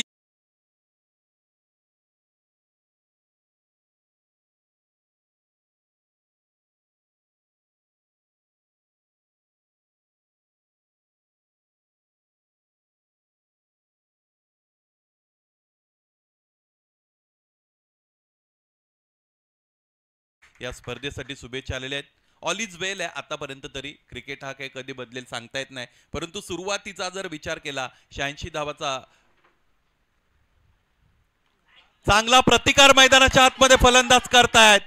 या स्पर्धेसाठी शुभेच्छा आलेल्या आहेत. ऑल इज वेल आहे आतापर्यंत तरी. क्रिकेट हा काही कधी बदलेल सांगता येत नाही, परंतु सुरुवातीचा जर विचार केला 86 धावाचा चांगला प्रतिकार मैदानाच्या आतमध्ये फलंदाज करतायत.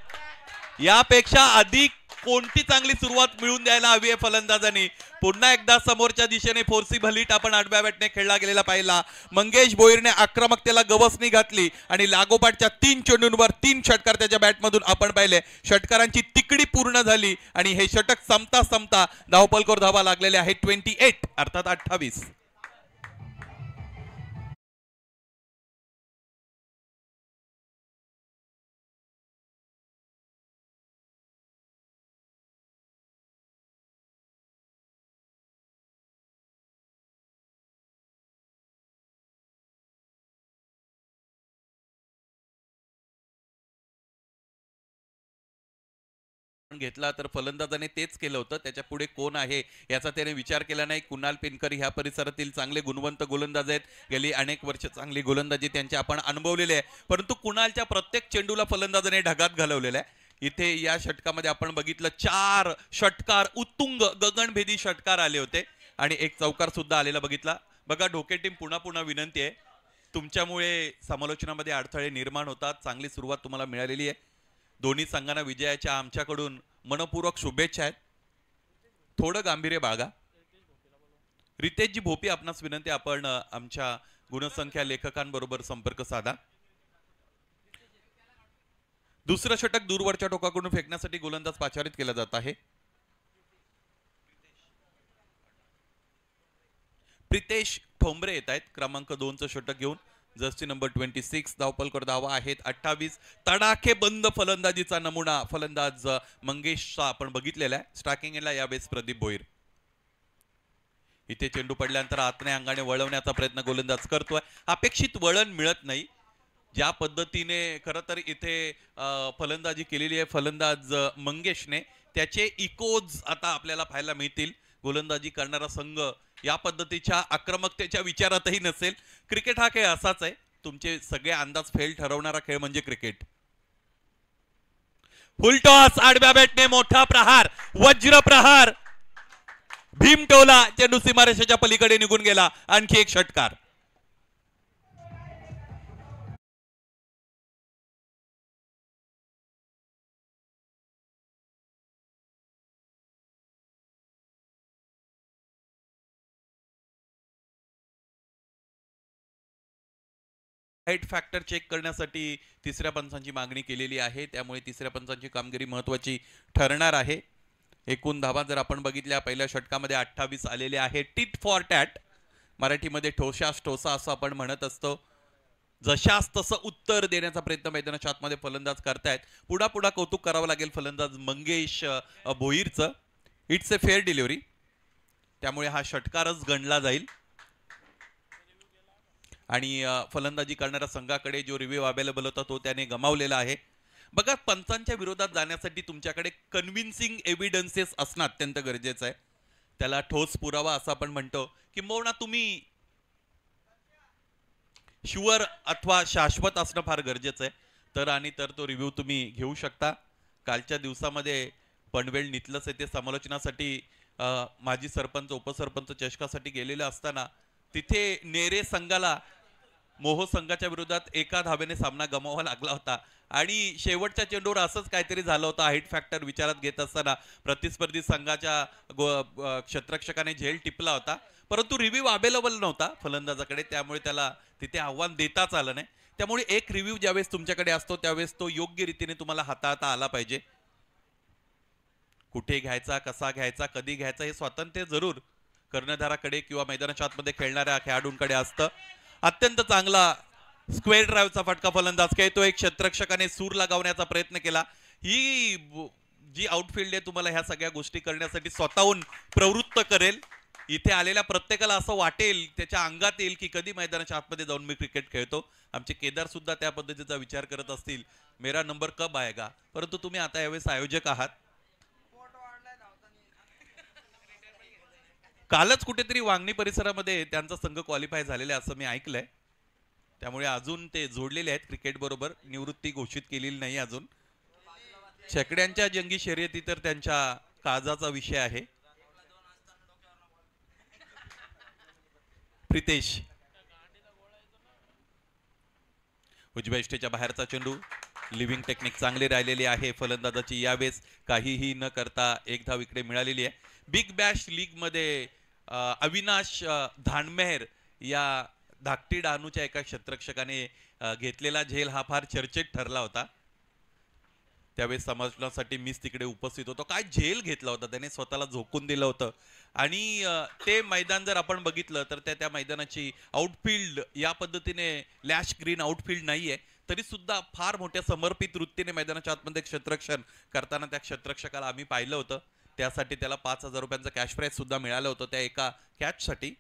यापेक्षा अधिक कोणती चांगली सुरुवात मिळून द्यायला हवी आहे फलंदाजांनी. पुन्हा एकदा समोरच्या दिशेने फोर्सिबल हिट आपण आडव्या बॅटने खेळला गेलेला पाहिला. मंगेश भोईरने आक्रमकतेला गवसणी घातली आणि लागोपाठच्या 3 चेंडूंवर 3 षटकार त्याच्या बॅटमधून आपण पाहिले. षटकारांची तिकडी पूर्ण झाली आणि हे षटक संपता संपता धावपलकोर धावा लागलेले आहेत 28 अर्थात 28. घेतला तर फलंदाजाने तेच केलं होतं. त्याच्या पुढे कोण आहे याचा त्याने विचार केला नाही. कुणाल पेनकर ह्या परिसरातील चांगले गुणवंत गोलंदाज आहेत. गेली अनेक वर्ष चांगली गोलंदाजी त्यांची आपण अनुभवलेली आहे, परंतु कुणालच्या प्रत्येक चेंडूला फलंदाजाने ढगात घालवलेला आहे. इथे या षटकामध्ये आपण बघितलं 4 षटकार उत्तुंग गगनभेदी षटकार आले होते आणि एक चौकार सुद्धा आलेला बघितला. बघा ढोके टीम पुन्हा विनंती आहे, तुमच्यामुळे समालोचनामध्ये अडथळे निर्माण होतात. चांगली सुरुवात तुम्हाला मिळालेली आहे. दोन्ही संघांना विजयाच्या आमच्याकडून मनपूर्वक शुभेच्छा आहेत. थोडं गांभीर्य बाळगा. रितेशजी भोपी आपणास विनंती, आपण आमच्या गुणसंख्या लेखकांबरोबर संपर्क साधा. दुसरं षटक दूरवरच्या टोकाकडून फेकण्यासाठी गोलंदाज पाचारित केला जात आहे. प्रितेश ठोंबरे येत आहेत क्रमांक 2चं षटक घेऊन. Jersey number 26. धावपलकर धावा आहेत 28. तडाखे बंद फलंदाजीचा नमुना फलंदाज मंगेशचा आपण बघितलेला आहे. स्ट्रायकिंगला यावेळेस प्रदीप भोईर. इथे चेंडू पडल्यानंतर आतने अंगाने वळवण्याचा प्रयत्न गोलंदाज करतोय. अपेक्षित वळण मिळत नाही. ज्या पद्धतीने खरं तर इथे फलंदाजी केलेली आहे फलंदाज मंगेशने, त्याचे इकोज आता आपल्याला पाहायला मिळतील. गोलंदाजी करणारा संघ या पद्धतीच्या आक्रमकतेच्या विचारातही नसेल. क्रिकेट हा खेळ असाच आहे, तुमचे सगळे अंदाज फेल ठरवणारा खेळ म्हणजे क्रिकेट. फुलटॉस आडव्या बॅटने मोठा प्रहार, वज्र प्रहार, भीमटोला चेंडू सीमारेषेच्या पलीकडे निघून गेला. आणखी एक षटकार. हाईट फॅक्टर चेक करण्यासाठी तिसऱ्या पंचांची मागणी केलेली आहे, त्यामुळे तिसऱ्या पंचांची कामगिरी महत्त्वाची ठरणार आहे. एकूण धावा जर आपण बघितल्या पहिल्या षटकामध्ये 28 आलेले आहे. टिट फॉर टॅट, मराठीमध्ये ठोशास ठोसा असं आपण म्हणत असतो. जशास तसं उत्तर देण्याचा प्रयत्न मैदानाच्या आतमध्ये फलंदाज करतायत. पुढा कौतुक करावं लागेल फलंदाज मंगेश भोईरचं. इट्स ए फेअर डिलिव्हरी, त्यामुळे हा षटकारच गणला जाईल. आणि फलंदाजी करणाऱ्या संघाकडे जो रिव्ह्यू अवेलेबल होता तो त्याने गमावलेला आहे. बघा, पंचांच्या विरोधात जाण्यासाठी तुमच्याकडे कन्व्हिन्सिंग एव्हिडन्सेस असणं अत्यंत गरजेचं आहे. त्याला ठोस पुरावा असं आपण म्हणतो. किंबहुना तुम्ही शुअर अथवा शाश्वत असणं फार गरजेचं आहे. तर तो रिव्ह्यू तुम्ही घेऊ शकता. कालच्या दिवसामध्ये पनवेल नितलस येथे समालोचनासाठी माजी सरपंच उपसरपंच चषकासाठी गेलेले असताना तिथे नेरे संघाला मोहो संघाच्या विरोधात 1 धावेने सामना गमावावा लागला होता आणि शेवटच्या चेंडूवर असंच काहीतरी झालं होतं. हाईट फॅक्टर विचारात घेत असताना प्रतिस्पर्धी संघाच्या क्षेत्ररक्षकाने झेल टिपला होता, परंतु रिव्ह्यू अवेलेबल नव्हता फलंदाजाकडे, त्यामुळे त्याला तिथे आव्हान देताच आलं नाही. त्यामुळे एक रिव्ह्यू ज्यावेळेस तुमच्याकडे असतो त्यावेळेस तो योग्य रीतीने तुम्हाला हाताळता आला पाहिजे. कुठे घ्यायचा, कसा घ्यायचा, कधी घ्यायचा हे स्वातंत्र्य जरूर कर्णधाराकडे किंवा मैदानाच्या आतमध्ये खेळणाऱ्या खेळाडूंकडे असतं. अत्यंत चांगला स्क्वेअर ड्राईव्हचा फटका फलंदाज खेळतो. एक क्षेत्ररक्षकाने सूर लगावण्याचा प्रयत्न केला. ही जी आउटफील्ड आहे तुम्हाला ह्या सगळ्या गोष्टी करण्यासाठी स्वतःहून प्रवृत्त करेल. इथे आलेल्या प्रत्येकाला असं वाटेल, त्याच्या अंगात येईल की कधी मैदानाच्या आतमध्ये जाऊन मी क्रिकेट खेळतो. आमचे केदार सुद्धा त्या पद्धतीचा विचार करत असतील, मेरा नंबर कब आएगा. परंतु तुम्ही आता यावेळेस आयोजक आहात. कालच कुठेतरी वांगणी परिसरामध्ये त्यांचा संघ क्वालिफाय झालेला आहे असं मी ऐकलंय. त्यामुळे अजून ते जोडलेले आहेत क्रिकेट बरोबर. निवृत्ती घोषित केलेली नाही अजून. शेकड्यांच्या जंगी शर्यती तर त्यांच्या काळजाचा विषय आहे. प्रितेश उजव्या इष्टेच्या बाहेरचा चेंडू. लिव्हिंग टेक्निक चांगली राहिलेली आहे फलंदाजाची. यावेळेस काहीही न करता एक धाव इकडे मिळालेली आहे. बिग बॅश लीग मध्ये अविनाश धानमेर या धाकटी डानूच्या एका क्षेत्ररक्षकाने घेतलेला झेल हा फार चर्चेत ठरला होता. त्यावेळेस समाजासाठी मीच तिकडे उपस्थित होतो. काय झेल घेतला होता त्याने, स्वतःला झोकून दिलं होतं. आणि ते मैदान जर आपण बघितलं तर त्या मैदानाची आउटफील्ड या पद्धतीने लॅश ग्रीन आउटफील्ड नाहीये, तरी सुद्धा फार मोठ्या समर्पित वृत्तीने मैदानाच्या आतमध्ये क्षेत्ररक्षण करताना त्या क्षेत्ररक्षकाला आम्ही पाहिलं होतं. त्यासाठी त्याला 5,000 रुपयांचं कॅश प्राइज सुद्धा मिळालं होतं त्या एका कॅचसाठी.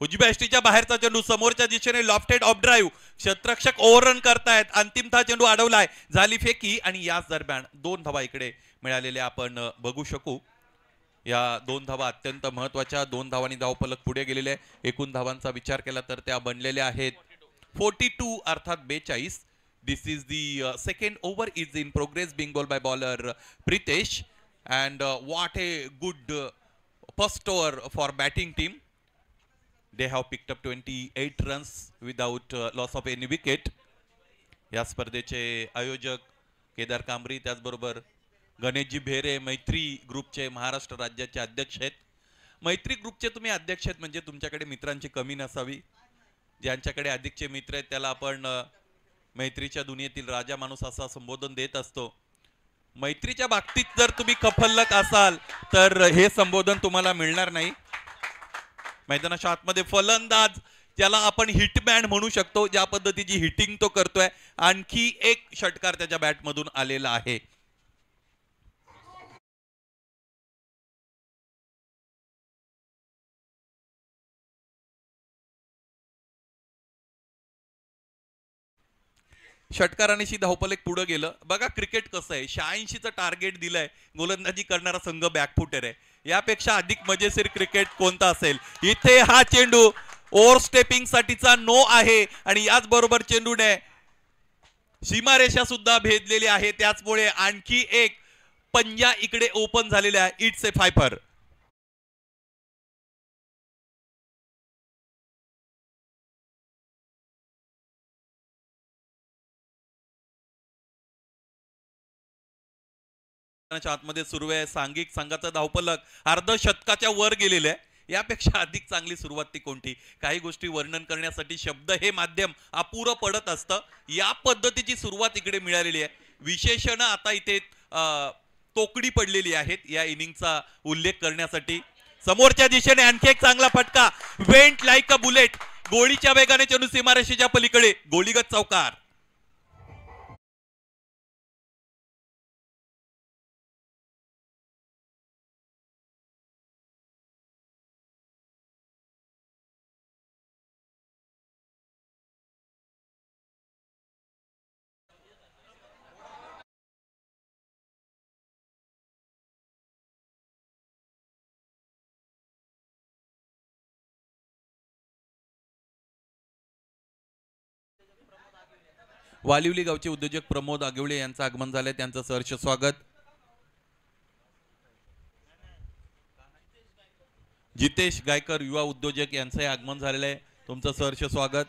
उजव्या एसटीच्या बाहेरचा चेंडू समोरच्या दिशेने लॉफ्टेड ऑफ ड्राईव्ह. क्षेत्ररक्षक ओव्हररन करतायत. अंतिमतः चेंडू अडवलाय, झाली फेकी आणि याच दरम्यान 2 धावा इकडे मिळालेल्या आपण बघू शकू. या 2 धावा अत्यंत महत्वाच्या. 2 धावांनी धावफलक पुढे गेलेले. एकूण धावांचा विचार केला तर त्या बनलेल्या आहेत 42 अर्थात 42. This is the second over is in progress being bowl by bowler Pritesh and what a good first over for batting team. They have picked up 28 runs without loss of any wicket. या स्पर्धेचे आयोजक केदार कांबरी, त्याचबरोबर गणेशजी भेरे मैत्री ग्रुपचे महाराष्ट्र राज्याचे अध्यक्ष आहेत. मैत्री ग्रुपचे तुम्ही अध्यक्ष आहेत म्हणजे तुमच्याकडे मित्रांची कमी नसावी. ज्यांच्याकडे अधिकचे मित्र आहेत त्याला आपण मैत्रीच्या दुनियेतील राजा माणूस असा संबोधन देत असतो. मैत्रीच्या बाबतीत जर तुम्ही कफल्लक असाल तर हे संबोधन तुम्हाला मिळणार नाही. मैदानाच्या आतमध्ये फलंदाज ज्याला आपण हिटमॅन म्हणू शकतो, ज्या पद्धतीची हिटिंग तो करतोय. आणखी एक षटकार त्याच्या बॅटमधून आलेला आहे. षटकारानिशी धावफलक पुढे गेलं. बघा क्रिकेट कसं आहे, 86चं टार्गेट दिलंय, गोलंदाजी करणारा संघ बॅकफुटर आहे. यापेक्षा अधिक मजेशीर क्रिकेट कोणता असेल. इथे हा चेंडू ओव्हर स्टेपिंग साठीचा नो आहे आणि याच बरोबर चेंडूने सीमारेषा सुद्धा भेदलेली आहे. त्याचमुळे आणखी एक पंजा इकडे ओपन झालेला आहे. It's a Pfeiffer. आतमध्ये सुरू आहे. सांघिक संघाचा धावफलक अर्धशतकाच्या वर गेलेले आहे. यापेक्षा अधिक चांगली सुरुवात ती कोणती. काही गोष्टी वर्णन करण्यासाठी शब्द हे माध्यम अपुरं पडत असतं. या पद्धतीची सुरुवात इकडे मिळालेली आहे. विशेषणं आता इथे तोकडी पडलेली आहेत या इनिंगचा उल्लेख करण्यासाठी. समोरच्या दिशेने आणखी एक चांगला फटका. Went like a bullet. गोळीच्या वेगाने चेंडू सीमारेषेच्या पलीकडे. गोलीगत चौकार. वालिवली गावचे उद्योजक प्रमोद आगिवळे यांचं आगमन झालंय. त्यांचं सहर्ष स्वागत. जितेश गायकर युवा उद्योजक यांचं आगमन झालेलं आहे. तुमचं सहर्ष स्वागत.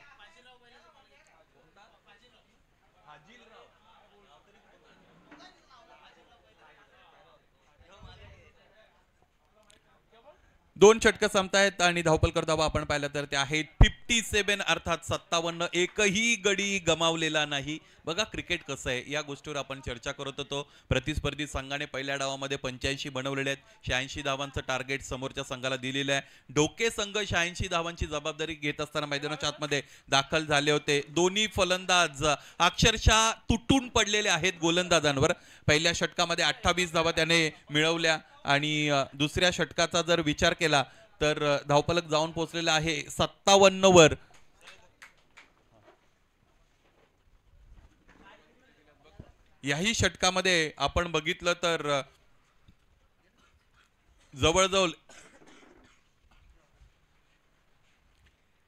दोन षटकं संपतायत आणि धावपलकर धावा आपण पाहिलं तर ते आहेत 57 अर्थात 57, एकही गडी गमावलेला नाही. बघा क्रिकेट कसं आहे, या गोष्टीवर आपण चर्चा करत होतो. प्रतिस्पर्धी संघाने पहिल्या डावामध्ये 85 बनवलेले आहेत. 86 धावांचं टार्गेट समोरच्या संघाला दिलेलं आहे. डोके संघ 86 धावांची जबाबदारी घेत असताना मैदानाच्या आतमध्ये दाखल झाले होते. दोन्ही फलंदाज अक्षरशः तुटून पडलेले आहेत गोलंदाजांवर. पहिल्या षटकामध्ये 28 धावा त्याने मिळवल्या आणि दुसऱ्या षटकाचा जर विचार केला तर धावफलक जाऊन पोहोचलेला आहे 57 वर. याही षटकामध्ये आपण बघितलं तर जवळजवळ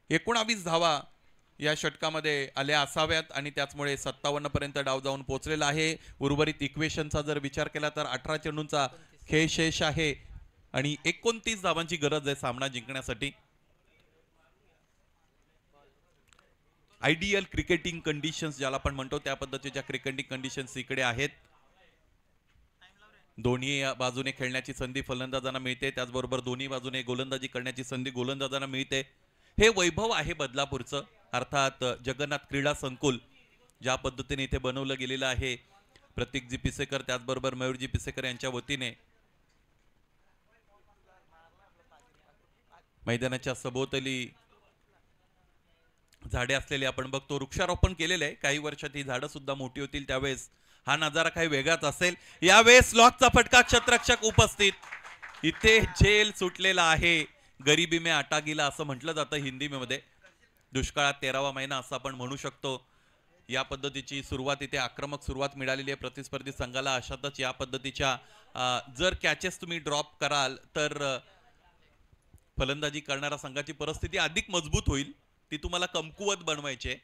19 धावा या षटकामध्ये आल्या असाव्यात आणि त्याचमुळे 57 पर्यंत डाव जाऊन पोहोचलेला आहे. उर्वरित इक्वेशनचा जर विचार केला तर 18 चेंडूंचा खेळ शेष आहे आणि 29 धावांची गरज आहे सामना जिंकण्यासाठी. आयडियल क्रिकेटिंग कंडिशन्स ज्याला आपण म्हणतो त्या पद्धतीच्या क्रिकेटिंग कंडिशन्स इकडे आहेत. दोन्ही बाजूने खेळण्याची संधी फलंदाजांना मिळते, त्याचबरोबर दोन्ही बाजूने गोलंदाजी करण्याची संधी गोलंदाजांना मिळते. हे वैभव आहे बदलापूरचं, अर्थात जगन्नाथ क्रीडा संकुल ज्या पद्धतीने इथे बनवलं गेलेलं आहे. प्रतीकजी पिसेकर त्याचबरोबर मयूरजी पिसेकर यांच्या वतीने मैदानाच्या सभोवताली झाडे असलेले आपण बघतो. वृक्षारोपण केलेलं आहे. काही वर्षात ही झाडं सुद्धा मोठी होतील, त्यावेळेस हा नजारा काही वेगळाच असेल. यावेळेस लॉकचा फटका, क्षेत्ररक्षक उपस्थित. इथे झेल सुटलेला आहे. गरीबी में आटा गिला असं म्हटलं जातं हिंदीमध्ये. दुष्काळात 13वा महिना असं आपण म्हणू शकतो. या पद्धतीची सुरुवात इथे आक्रमक सुरुवात मिळालेली आहे प्रतिस्पर्धी संघाला. अशातच या पद्धतीच्या जर कॅचेस तुम्ही ड्रॉप कराल तर फलंदाजी करणाऱ्या संघाची परिस्थिती अधिक मजबूत होईल. ती तुम्हाला कमकुवत बनवायचे.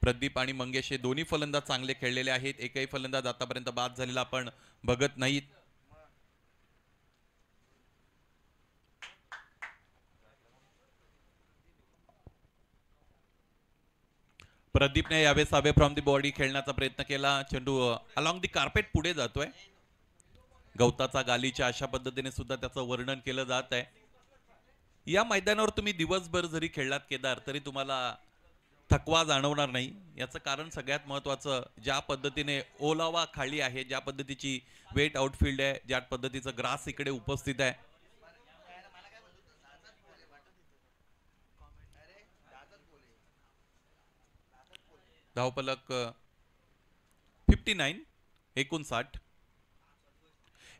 प्रदीप आणि मंगेश हे दोन्ही फलंदाज चांगले खेळलेले आहेत. एकही फलंदाज आतापर्यंत बाद झालेला आपण बघत नाहीत. प्रदीपने यावेळेस अवे फ्रॉम दी बॉडी खेळण्याचा प्रयत्न केला. चेंडू अलॉंग दी कार्पेट पुढे जातोय. गवताचा गालीच्या अशा पद्धतीने सुद्धा त्याचं वर्णन केलं जात आहे. या मैदानावर तुम्ही दिवसभर जरी खेळलात केदार तरी तुम्हाला थकवा जाणवणार नाही. याचं कारण सगळ्यात महत्वाचं, ज्या पद्धतीने ओलावा खाली आहे, ज्या पद्धतीची वेट आउटफील्ड आहे, ज्या पद्धतीचं ग्रास इकडे उपस्थित आहे. धावफलक 59.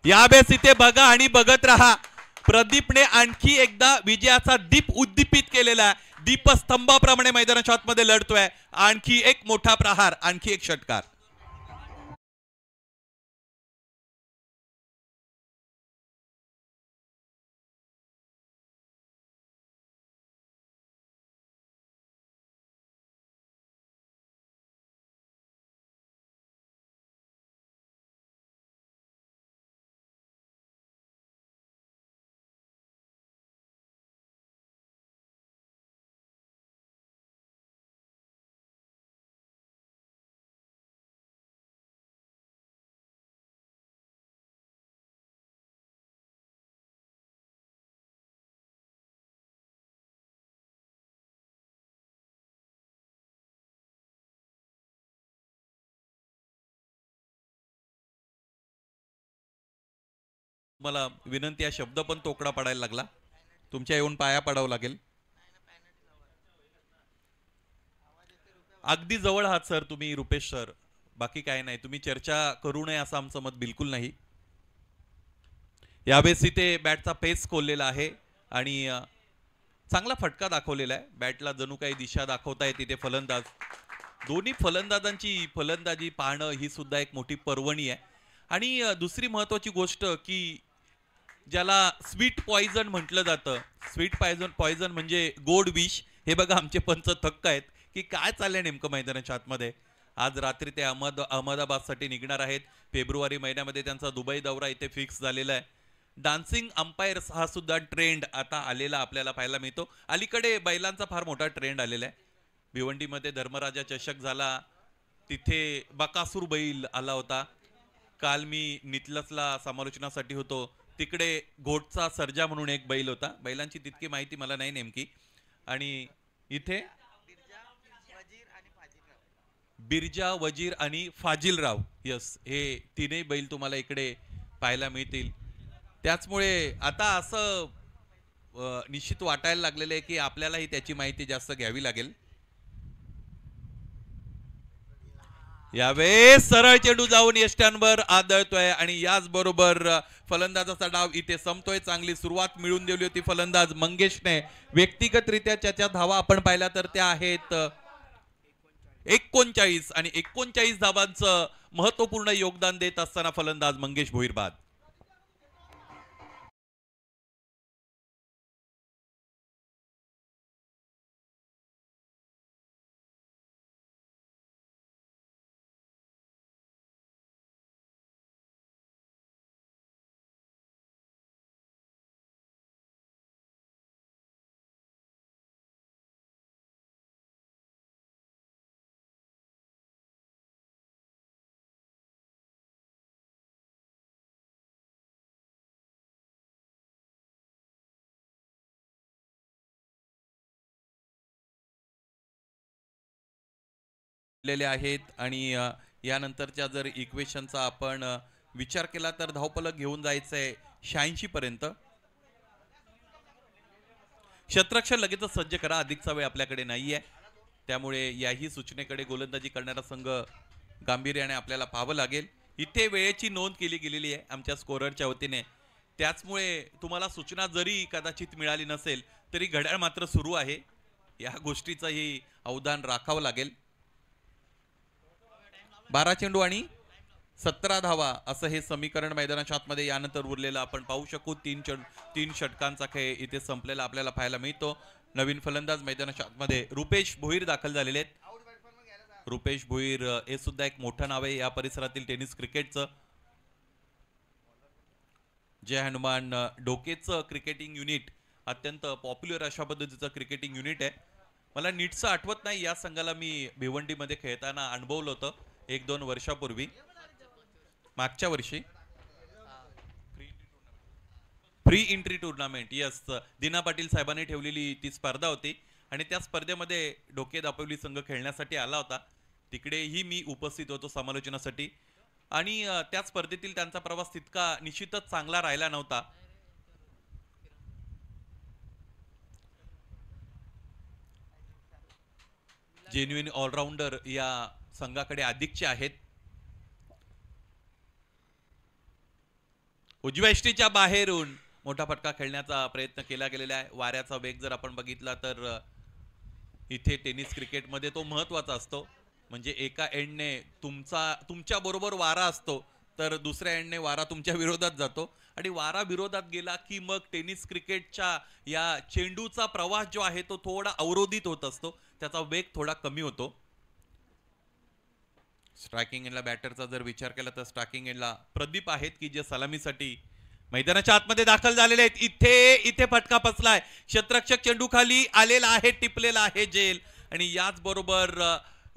यावेळेस इथे बघा आणि बघत राहा. प्रदीपने आणखी एकदा विजयाचा दीप उद्दीपित केलेला आहे. दीपस्तंभाप्रमाणे मैदानाच्या आतमध्ये लढतोय. आणखी एक मोठा प्रहार, आणखी एक षटकार. मला विनंती आहे, शब्द पण तोकडा पडायला लागला. तुमच्या येऊन पाया पडावं लागेल. अगदी जवळ आहात सर तुम्ही, रुपेश सर. बाकी काय नाही, तुम्ही चर्चा करू नये असं आमचं मत बिलकुल नाही. यावेळेस इथे बॅटचा पेस खोललेला आहे आणि चांगला फटका दाखवलेला आहे. बॅटला जणू काही दिशा दाखवतायत तिथे फलंदाज. दोन्ही फलंदाजांची फलंदाजी पाहणं ही सुद्धा एक मोठी पर्वणी आहे. आणि दुसरी महत्वाची गोष्ट की ज्याला स्वीट पॉइझन म्हटलं जातं, स्वीट पॉइझन म्हणजे गोड विष. हे बघा आमचे पंच थक्क आहेत की काय चाललंय नेमकं मैदानाच्या आतमध्ये. आज रात्री ते अहमदाबादसाठी निघणार आहेत. फेब्रुवारी महिन्यामध्ये त्यांचा दुबई दौरा इथे फिक्स झालेला आहे. डान्सिंग अंपायर्स हा सुद्धा ट्रेंड आता आलेला आपल्याला पाहायला मिळतो. अलीकडे बैलांचा फार मोठा ट्रेंड आलेला आहे. भिवंडीमध्ये धर्मराजा चषक झाला, तिथे बकासूर बैल आला होता. काल मी नितलसला समालोचनासाठी होतो, तिकडे घोटचा सर्जा म्हणून एक बैल होता. बैलांची तितकी माहिती मला नाही नेमकी. आणि इथे बिरजा, वजीर आणि फाजिलराव, यस, हे तीनही बैल तुम्हाला इकडे पाहायला मिळतील. त्याचमुळे आता असं निश्चित वाटायला लागलेलं आहे की आपल्यालाही त्याची माहिती जास्त घ्यावी लागेल. यावेळेस सरळ चेंडू जाऊन यष्ट्यांवर आदळतोय आणि याच बरोबर फलंदाजाचा डाव इथे संपतोय. चांगली सुरुवात मिळून दिली होती फलंदाज मंगेशने. व्यक्तिगतरित्या त्याच्या धावा आपण पाहिल्या तर त्या आहेत 39 आणि 39 धावांचं महत्वपूर्ण योगदान देत असताना फलंदाज मंगेश भोईर बाद. आहेत आणि यानंतरच्या जर इक्वेशनचा आपण विचार केला तर धावफलक घेऊन जायचंय 86 पर्यंत. क्षेत्ररक्षण लगेच सज्ज करा, अधिकचा वेळ आपल्याकडे नाहीये. त्यामुळे याही सूचनेकडे गोलंदाजी करणारा संघ गांभीर्याने आपल्याला पाहावं लागेल. इथे वेळेची नोंद केली गेलेली आहे आमच्या स्कोररच्या वतीने. त्याचमुळे तुम्हाला सूचना जरी कदाचित मिळाली नसेल तरी घड्याळ मात्र सुरू आहे. या गोष्टीचंही अवधान राखावं लागेल. 12 चेंडू आणि 17 धावा असं हे समीकरण मैदानाच्या आतमध्ये यानंतर उरलेलं आपण पाहू शकू. 3 षटकांचा खेळ इथे संपलेला आपल्याला पाहायला मिळतो. नवीन फलंदाज मैदानाच्या आतमध्ये रुपेश भोईर दाखल झालेले आहेत. रुपेश भोईर हे सुद्धा एक मोठं नाव आहे या परिसरातील टेनिस क्रिकेटचं. जय हनुमान डोकेचं क्रिकेटिंग युनिट अत्यंत पॉप्युलर अशा पद्धतीचं क्रिकेटिंग युनिट आहे. मला नीटचं आठवत नाही, या संघाला मी भिवंडीमध्ये खेळताना अनुभवलं होतं 1-2 वर्षापूर्वी. मागच्या वर्षी फ्री एंट्री टुर्नामेंट, यस, दिना पाटील साहेबांनी ठेवलेली ती स्पर्धा होती आणि त्या स्पर्धेमध्ये डोके दापोली संघ खेळण्यासाठी आला होता. तिकडेही मी उपस्थित होतो समालोचनासाठी आणि त्या स्पर्धेतील त्यांचा प्रवास तितका निश्चितच चांगला राहिला नव्हता. जेन्युइन ऑलराऊंडर या संघाकडे अधिकचे आहेत. उजव्या यष्टीच्या बाहेरून मोठा फटका खेळण्याचा प्रयत्न केला गेलेला आहे. वाऱ्याचा वेग जर आपण बघितला तर इथे टेनिस क्रिकेटमध्ये तो महत्वाचा असतो. म्हणजे एका एंडने तुमच्या बरोबर वारा असतो तर दुसऱ्या एंडने वारा तुमच्या विरोधात जातो आणि वारा विरोधात गेला की मग टेनिस क्रिकेटच्या या चेंडूचा प्रवास जो आहे तो थोडा अवरोधित होत असतो, त्याचा वेग थोडा कमी होतो. स्ट्रायकिंग एंडला बॅटरचा जर विचार केला तर स्ट्रायकिंग एंडला प्रदीप आहेत की जे सलामीसाठी मैदानाच्या आतमध्ये दाखल झालेले आहेत. इथे फटका बसलाय. क्षेत्ररक्षक चेंडू खाली आलेला आहे, टिपलेला आहे जेल आणि याच बरोबर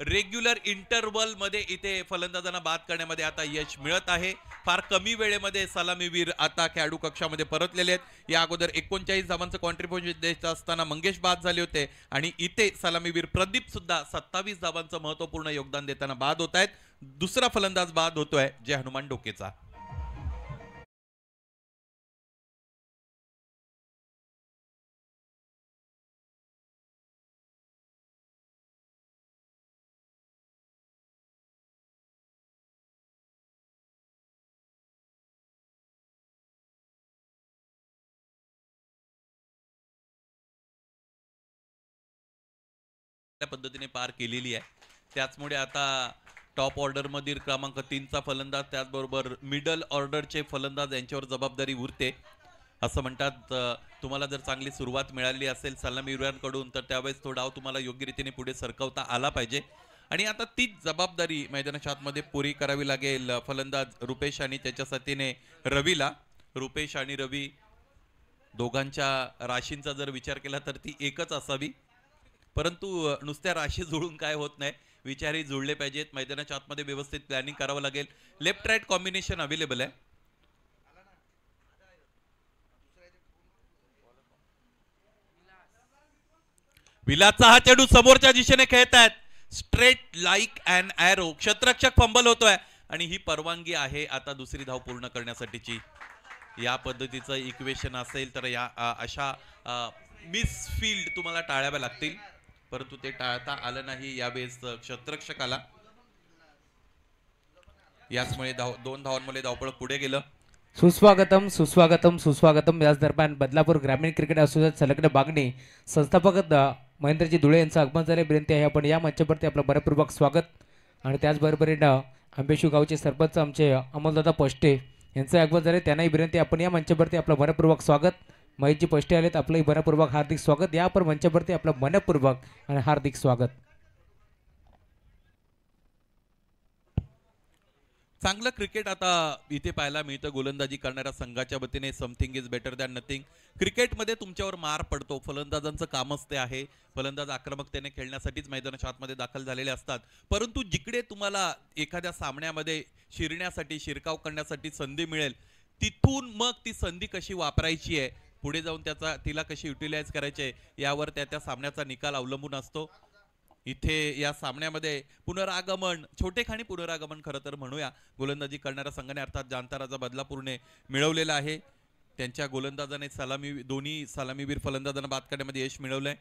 रेग्युलर इंटरवल मध्ये इथे फलंदाजांना बाद करण्यामध्ये आता यश मिळत आहे. फार कमी वेळेमध्ये सलामीवीर आता खेळाडू कक्षामध्ये परतलेले आहेत. या अगोदर 39 धावांचं कॉन्ट्रीब्युशन देत असताना मंगेश बाद झाले होते आणि इथे सलामीवीर प्रदीप सुद्धा 27 धावांचं महत्वपूर्ण योगदान देताना बाद होत आहेत. दुसरा फलंदाज बाद होतोय जय हनुमान डोकेचा. पद्धतीने पार केलेली आहे. त्याचमुळे आता टॉप ऑर्डर मधील क्रमांक 3चा फलंदाज त्याचबरोबर मिडल ऑर्डरचे फलंदाज यांच्यावर जबाबदारी उरते. असं म्हणतात तुम्हाला जर चांगली सुरुवात मिळाली असेल सलामीवीरांकडून तर त्यावेळेस तो डाव तुम्हाला योग्य रीतीने पुढे सरकवता आला पाहिजे आणि आता तीच जबाबदारी मैदानाच्या आतमध्ये पुरी करावी लागेल फलंदाज रुपेश आणि त्याच्या साथीने रवीला. रुपेश आणि रवी दोघांच्या राशींचा जर विचार केला तर ती एकच असावी, परंतु नुसत्या राशी जुळून काय होत नाही, विचारही जुळले पाहिजेत. मैदानाच्या आतमध्ये व्यवस्थित प्लॅनिंग करावं लागेल. लेफ्ट राईट कॉम्बिनेशन अवेलेबल आहे. विलासचा हा चेंडू समोरच्या दिशेने खेळतायत, स्ट्रेट लाईक अँड एरो. क्षेत्ररक्षक फंबल होतोय आणि ही परवानगी आहे आता दुसरी धाव पूर्ण करण्यासाठीची. या पद्धतीचं इक्वेशन असेल तर या अशा मिसफील्ड तुम्हाला टाळाव्या लागतील, परंतु ते टाळता आलं नाही यावेळेस क्षेत्ररक्षकाला. याचमुळे दोन धावांमुळे धावपळ पुढे गेलं. सुस्वागतम सुस्वागतम सुस्वागतम. याच दरम्यान बदलापूर ग्रामीण क्रिकेट असोसिएशन संलग्न मागणी संस्थापक महेंद्रजी धुळे यांचं आगमन झाले. विनंती आहे आपण या मंचावरती आपलं मनपूर्वक स्वागत. आणि त्याचबरोबरीनं आंबेशू गावचे सरपंच आमचे अमोलदादा पोष्टे यांचं आगमन झाले. त्यांनाही विनंती आपण या मंचावरती आपलं मनपूर्वक स्वागत. महेशजी पोष्टे आलेत, आपलंही मनपूर्वक हार्दिक स्वागत. या आपण मंचावरती आपलं मनपूर्वक आणि हार्दिक स्वागत. चांगलं क्रिकेट आता इथे पाहायला मिळतं गोलंदाजी करणाऱ्या संघाच्या वतीने. Something is better than nothing. क्रिकेटमध्ये तुमच्यावर मार पडतो, फलंदाजांचं कामच ते आहे. फलंदाज आक्रमकतेने खेळण्यासाठीच मैदानाच्या आतमध्ये दाखल झालेले असतात, परंतु जिकडे तुम्हाला एखाद्या सामन्यामध्ये शिरण्यासाठी शिरकाव करण्यासाठी संधी मिळेल, तिथून मग ती संधी कशी वापरायची आहे, पुढे जाऊन तिला कशी युटिलाइज करायची आहे, यावर त्या सामन्याचा निकाल अवलंबून असतो. इथे या सामन्यामध्ये पुनरागमन, छोटेखानी पुनरागमन खरं तर म्हणूया, गोलंदाजी करणाऱ्या संघाने अर्थात जाणताराचा बदलापूरने मिळवलेला आहे. त्यांच्या गोलंदाजाने दोन्ही सलामीवीर फलंदाजांना बाद करण्यामध्ये यश मिळवलंय.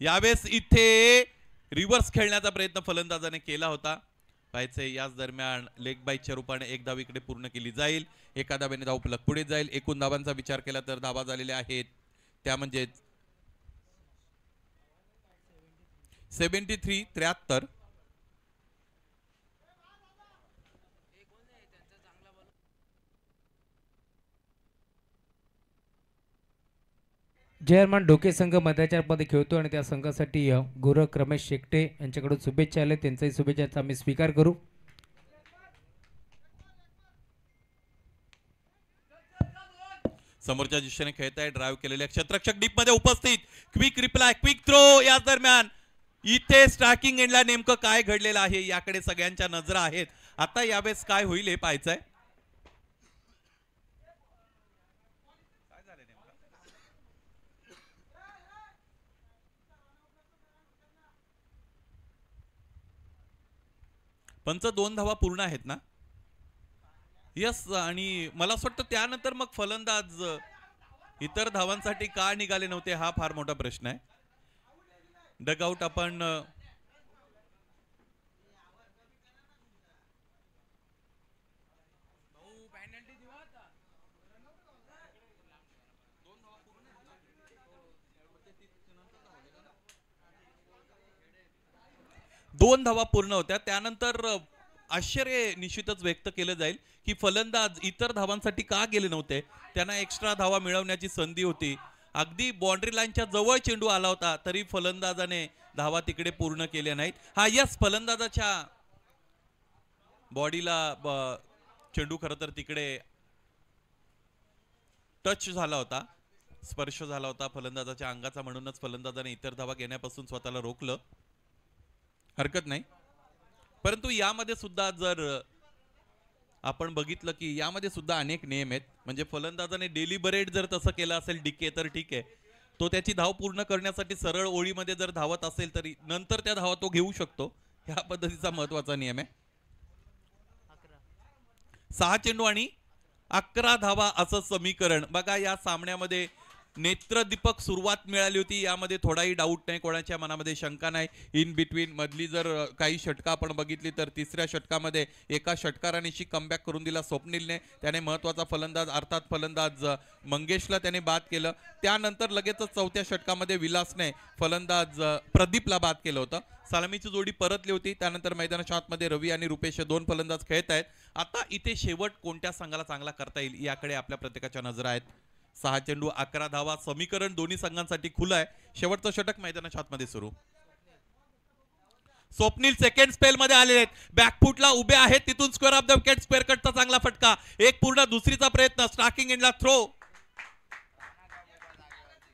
यावेळेस इथे रिव्हर्स खेळण्याचा प्रयत्न फलंदाजाने केला होता. पाहायचे याच दरम्यान लेग बाईच्या रूपाने एक धाव इकडे पूर्ण केली जाईल. एका धावेने धाव फलक पुढे जाईल. एकूण धावांचा विचार केला तर धावा झालेल्या आहेत त्या म्हणजे 73-73. जयरमान डोके संघ मध्ये खेळतो आणि त्या संघासाठी गोरख रमेश शेकटे यांच्याकडून शुभेच्छा आल्या. त्यांचाही शुभेच्छाचा आम्ही स्वीकार करू. समोरच्या दिशेने खेळताय, ड्राईव्ह केलेल्या क्षेत्ररक्षक डीप मध्ये उपस्थित. Quick reply, quick throw. या दरम्यान इथे स्ट्रायकिंग एंडला नेमकं काय घडलेलं आहे याकडे सगळ्यांच्या नजरा आहेत. आता यावेळेस काय होईल हे पाहायचंय. पंच 2 धावा पूर्ण आहेत ना? यस. आणि मला असं वाटतं त्यानंतर मग फलंदाज इतर धावांसाठी का निघाले नव्हते हा फार मोठा प्रश्न आहे. डगआउट आपण दोन धावा पूर्ण होत्या. त्यानंतर आश्चर्य निश्चितच व्यक्त केलं जाईल की फलंदाज इतर धावांसाठी का गेले नव्हते. त्यांना एक्स्ट्रा धावा मिळवण्याची संधी होती. अगदी बाउंड्री लाईनच्या जवळ चेंडू आला होता तरी फलंदाजाने धावा तिकडे पूर्ण केल्या नाहीत. हा यस, फलंदाजाच्या बॉडीला चेंडू खरं तर तिकडे टच झाला होता, स्पर्श झाला होता फलंदाजाच्या अंगाचा, म्हणूनच फलंदाजाने इतर धावा घेण्यापासून स्वतःला रोखलं. हरकत नाही. परंतु यामध्ये सुद्धा जर आपण बघितलं की यामध्ये सुद्धा अनेक नियम आहेत. म्हणजे फलंदाजाने डेलिबरेट जर तसं केलं असेल डीके तर ठीक आहे, तो त्याची धाव पूर्ण करण्यासाठी सरळ ओळीमध्ये जर धावत असेल तरी नंतर त्या धावा तो घेऊ शकतो. ह्या पद्धतीचा महत्वाचा नियम आहे. 6 चेंडू आणि 11 धावा असं समीकरण. बघा या सामन्यामध्ये नेत्रदीपक सुरुवात मिळाली होती, यामध्ये थोडाही डाऊट नाही, कोणाच्या मनामध्ये शंका नाही. इन बिटवीन मधली जर काही षटकं आपण बघितली तर तिसऱ्या षटकामध्ये एका षटकारानिशी कमबॅक करून दिला स्वप्नीलने. त्याने महत्वाचा फलंदाज अर्थात फलंदाज मंगेशला त्याने बाद केलं. त्यानंतर लगेचच चौथ्या षटकामध्ये विलासने फलंदाज प्रदीपला बाद केलं होतं. सलामीची जोडी परतली होती. त्यानंतर मैदानाच्या आतमध्ये रवी आणि रुपेश 2 फलंदाज खेळत आहेत. आता इथे शेवट कोणत्या संघाला चांगला करता येईल याकडे आपल्या प्रत्येकाच्या नजरा आहेत. 6 चेंडू 11 धावा समीकरण दोन्ही संघांसाठी खुलं आहे. शेवटचं षटक मैदानाच्या आतमध्ये सुरू. स्वप्नील सेकंड स्पेल मध्ये आलेले आहेत, बॅकफुटला उभे आहेत, तिथून square off the wicket square कटचा चांगला फटका. एक पूर्ण दुसरीचा प्रयत्न, स्ट्रायकिंग एंडला थ्रो.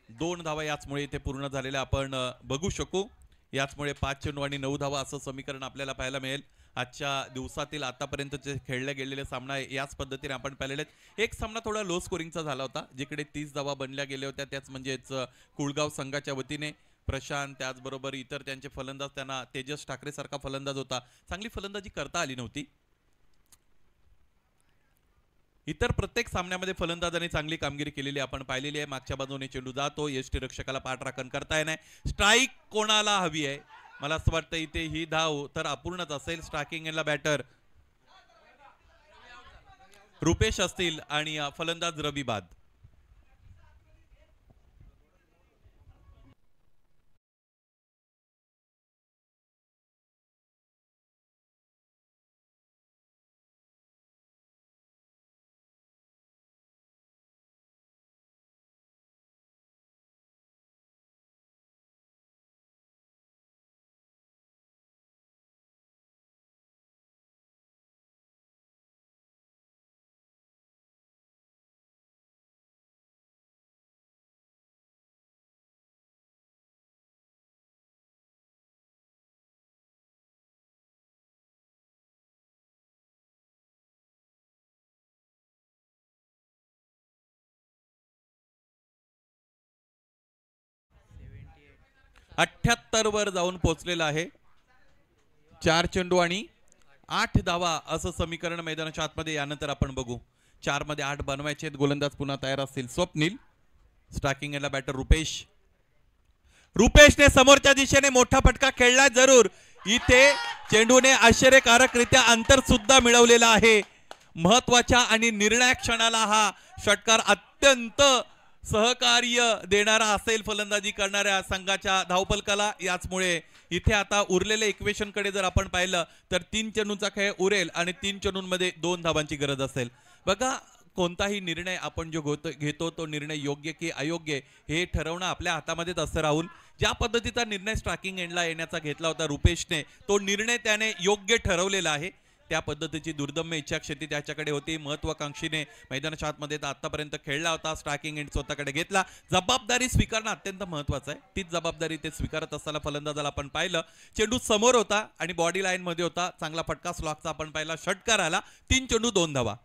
2 धावा याचमुळे इथे पूर्ण झालेल्या आपण बघू शकू. याचमुळे 5 चेंडू आणि 9 धावा असं समीकरण आपल्याला पाहायला मिळेल. आजच्या दिवसातील आतापर्यंतचे खेळले गेलेले सामना याच पद्धतीने आपण पाहिलेले आहेत. एक सामना थोडा लो स्कोरिंगचा झाला होता, जिकडे 30 धावा बनल्या गेल्या होत्या. त्याच म्हणजेच कुळगाव संघाच्या वतीने प्रशांत, त्याचबरोबर इतर त्यांचे फलंदाज, त्यांना तेजस ठाकरे सारखा फलंदाज होता, चांगली फलंदाजी करता आली नव्हती. इतर प्रत्येक सामन्यामध्ये फलंदाजांनी चांगली कामगिरी केलेली आपण पाहिलेली आहे. मागच्या बाजूने चेंडू जातो, यष्टीरक्षकाला पाठराखण करता नाही. स्ट्राईक कोणाला हवी आहे? मला असं वाटतं इथे ही धाव तर अपूर्णच असेल. स्ट्रायकिंग एंडला बॅटर रुपेश असतील आणि फलंदाज रवी बाद. वर जाऊन पोहोचलेला आहे. 4 चेंडू आणि 8 धावा असं समीकरण मैदानाच्या आतमध्ये. यानंतर आपण बघू 4 मध्ये 8 बनवायचे आहेत. गोलंदाज पुन्हा तयार असतील. स्वप्नील, स्ट्रायकिंग एंडला बॅटर रुपेशने समोरच्या दिशेने मोठा फटका खेळला जरूर. इथे चेंडूने आश्चर्यकारकरित्या अंतर सुद्धा मिळवलेला आहे. महत्वाच्या आणि निर्णायक क्षणाला हा षटकार अत्यंत सहकार्य देणारा असेल फलंदाजी करणाऱ्या संघाच्या धावपलकाला. याचमुळे इथे आता उरलेले इक्वेशन कडे जर आपण पाहिलं तर 3 चेंडूंचा खेळ उरेल आणि 3 चेंडूंमध्ये 2 धावांची गरज असेल. बघा, कोणताही निर्णय आपण जो घेतो तो निर्णय योग्य की अयोग्य हे ठरवणं आपल्या हातामध्येच असं. राहुल, ज्या पद्धतीचा निर्णय स्ट्रायकिंग एंडला येण्याचा घेतला होता रुपेशने, तो निर्णय त्याने योग्य ठरवलेला आहे. त्या पद्धतीची दुर्दम्य इच्छाशक्ती त्याच्याकडे होती. महत्वाकांक्षीने मैदानाच्या आतमध्ये आतापर्यंत खेळला होता. स्ट्रायकिंग एंड स्वतःकडे घेतला. जबाबदारी स्वीकारणं अत्यंत महत्वाचं आहे. तीच जबाबदारी ते स्वीकारत असताना फलंदाजाला आपण पाहिलं. चेंडू समोर होता आणि बॉडी लाईन मध्ये होता. चांगला फटका स्लॉकचा आपण पाहिला. षटकार आला. 3 चेंडू 2 धावा.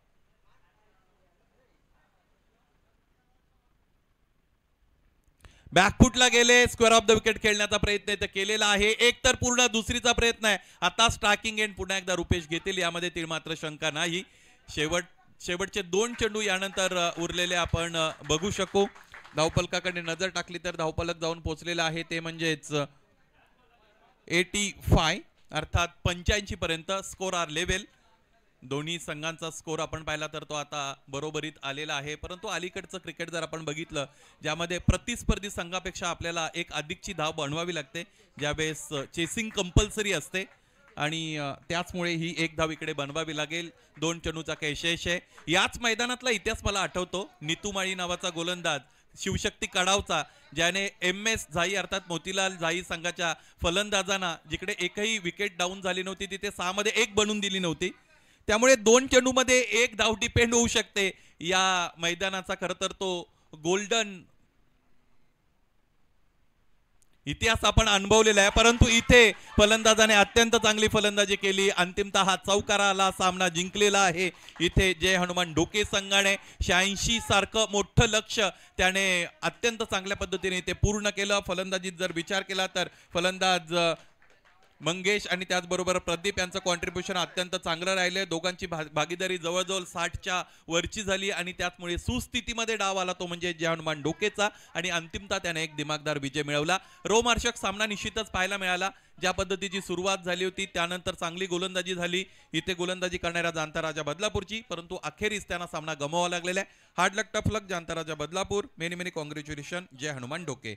बॅकफुटला गेले. स्क्वेअर ऑफ द विकेट खेळण्याचा प्रयत्न इथे केलेला आहे. एक तर पूर्ण, दुसरीचा प्रयत्न आहे. आता स्ट्रायकिंग एंड पुन्हा एकदा रुपेश घेतील, यामध्ये ती मात्र शंका नाही. शेवटचे 2 चेंडू यानंतर उरलेले आपण बघू शकू. धावपलकाकडे नजर टाकली तर धावपलक जाऊन पोहोचलेला आहे. ते म्हणजेच 85 अर्थात 85 पर्यंत स्कोर आर लेव्हल. दोन्ही संघांचा स्कोर आपण पाहिला तर तो आता बरोबरीत आलेला आहे. परंतु अलीकडचं क्रिकेट जर आपण बघितलं, ज्यामध्ये प्रतिस्पर्धी संघापेक्षा आपल्याला एक अधिकची धाव बनवावी लागते, ज्यावेळेस चेसिंग कंपल्सरी असते आणि त्याचमुळे ही एक धाव इकडे बनवावी लागेल. 2 चेंडूचा काही शेष आहे. याच मैदानातला इतिहास मला आठवतो. नितू माळी नावाचा गोलंदाज शिवशक्ती कडावचा, ज्याने MS झाई अर्थात मोतीलाल झाई संघाच्या फलंदाजांना जिकडे एकही विकेट डाऊन झाली नव्हती तिथे 6 मध्ये 1 बनवून दिली नव्हती. त्यामुळे 2 चेंडू मध्ये 1 धाव डिपेंड होऊ शकते. या मैदानाचा खरं तर तो गोल्डन इतिहास आपण अनुभवलेला आहे. परंतु इथे फलंदाजाने अत्यंत चांगली फलंदाजी केली. अंतिमतः हा चौकाराला सामना जिंकलेला आहे. इथे जय हनुमान डोके संघाने 86 सारखं मोठं लक्ष त्याने अत्यंत चांगल्या पद्धतीने ते पूर्ण केलं. फलंदाजीत जर विचार केला तर फलंदाज मंगेश आणि त्याचबरोबर प्रदीप यांचं कॉन्ट्रीब्युशन अत्यंत चांगलं राहिले. दोघांची भागीदारी जवळजवळ 60च्या वरची झाली आणि त्याचमुळे सुस्थितीमध्ये डाव आला तो म्हणजे जय हनुमान डोकेचा आणि अंतिमतः त्याने एक दिमागदार विजय मिळवला. रोमहर्षक सामना निश्चितच पाहायला मिळाला. ज्या पद्धतीची सुरुवात झाली होती त्यानंतर चांगली गोलंदाजी झाली इथे गोलंदाजी करणाऱ्या जाणता राजा बदलापूरची, परंतु अखेरीस त्यांना सामना गमवावा लागलेला आहे. हार्ड लक टफ लक जाणता राजा बदलापूर. मेनी मेनी कॉंग्रॅच्युलेशन जय हनुमान डोके.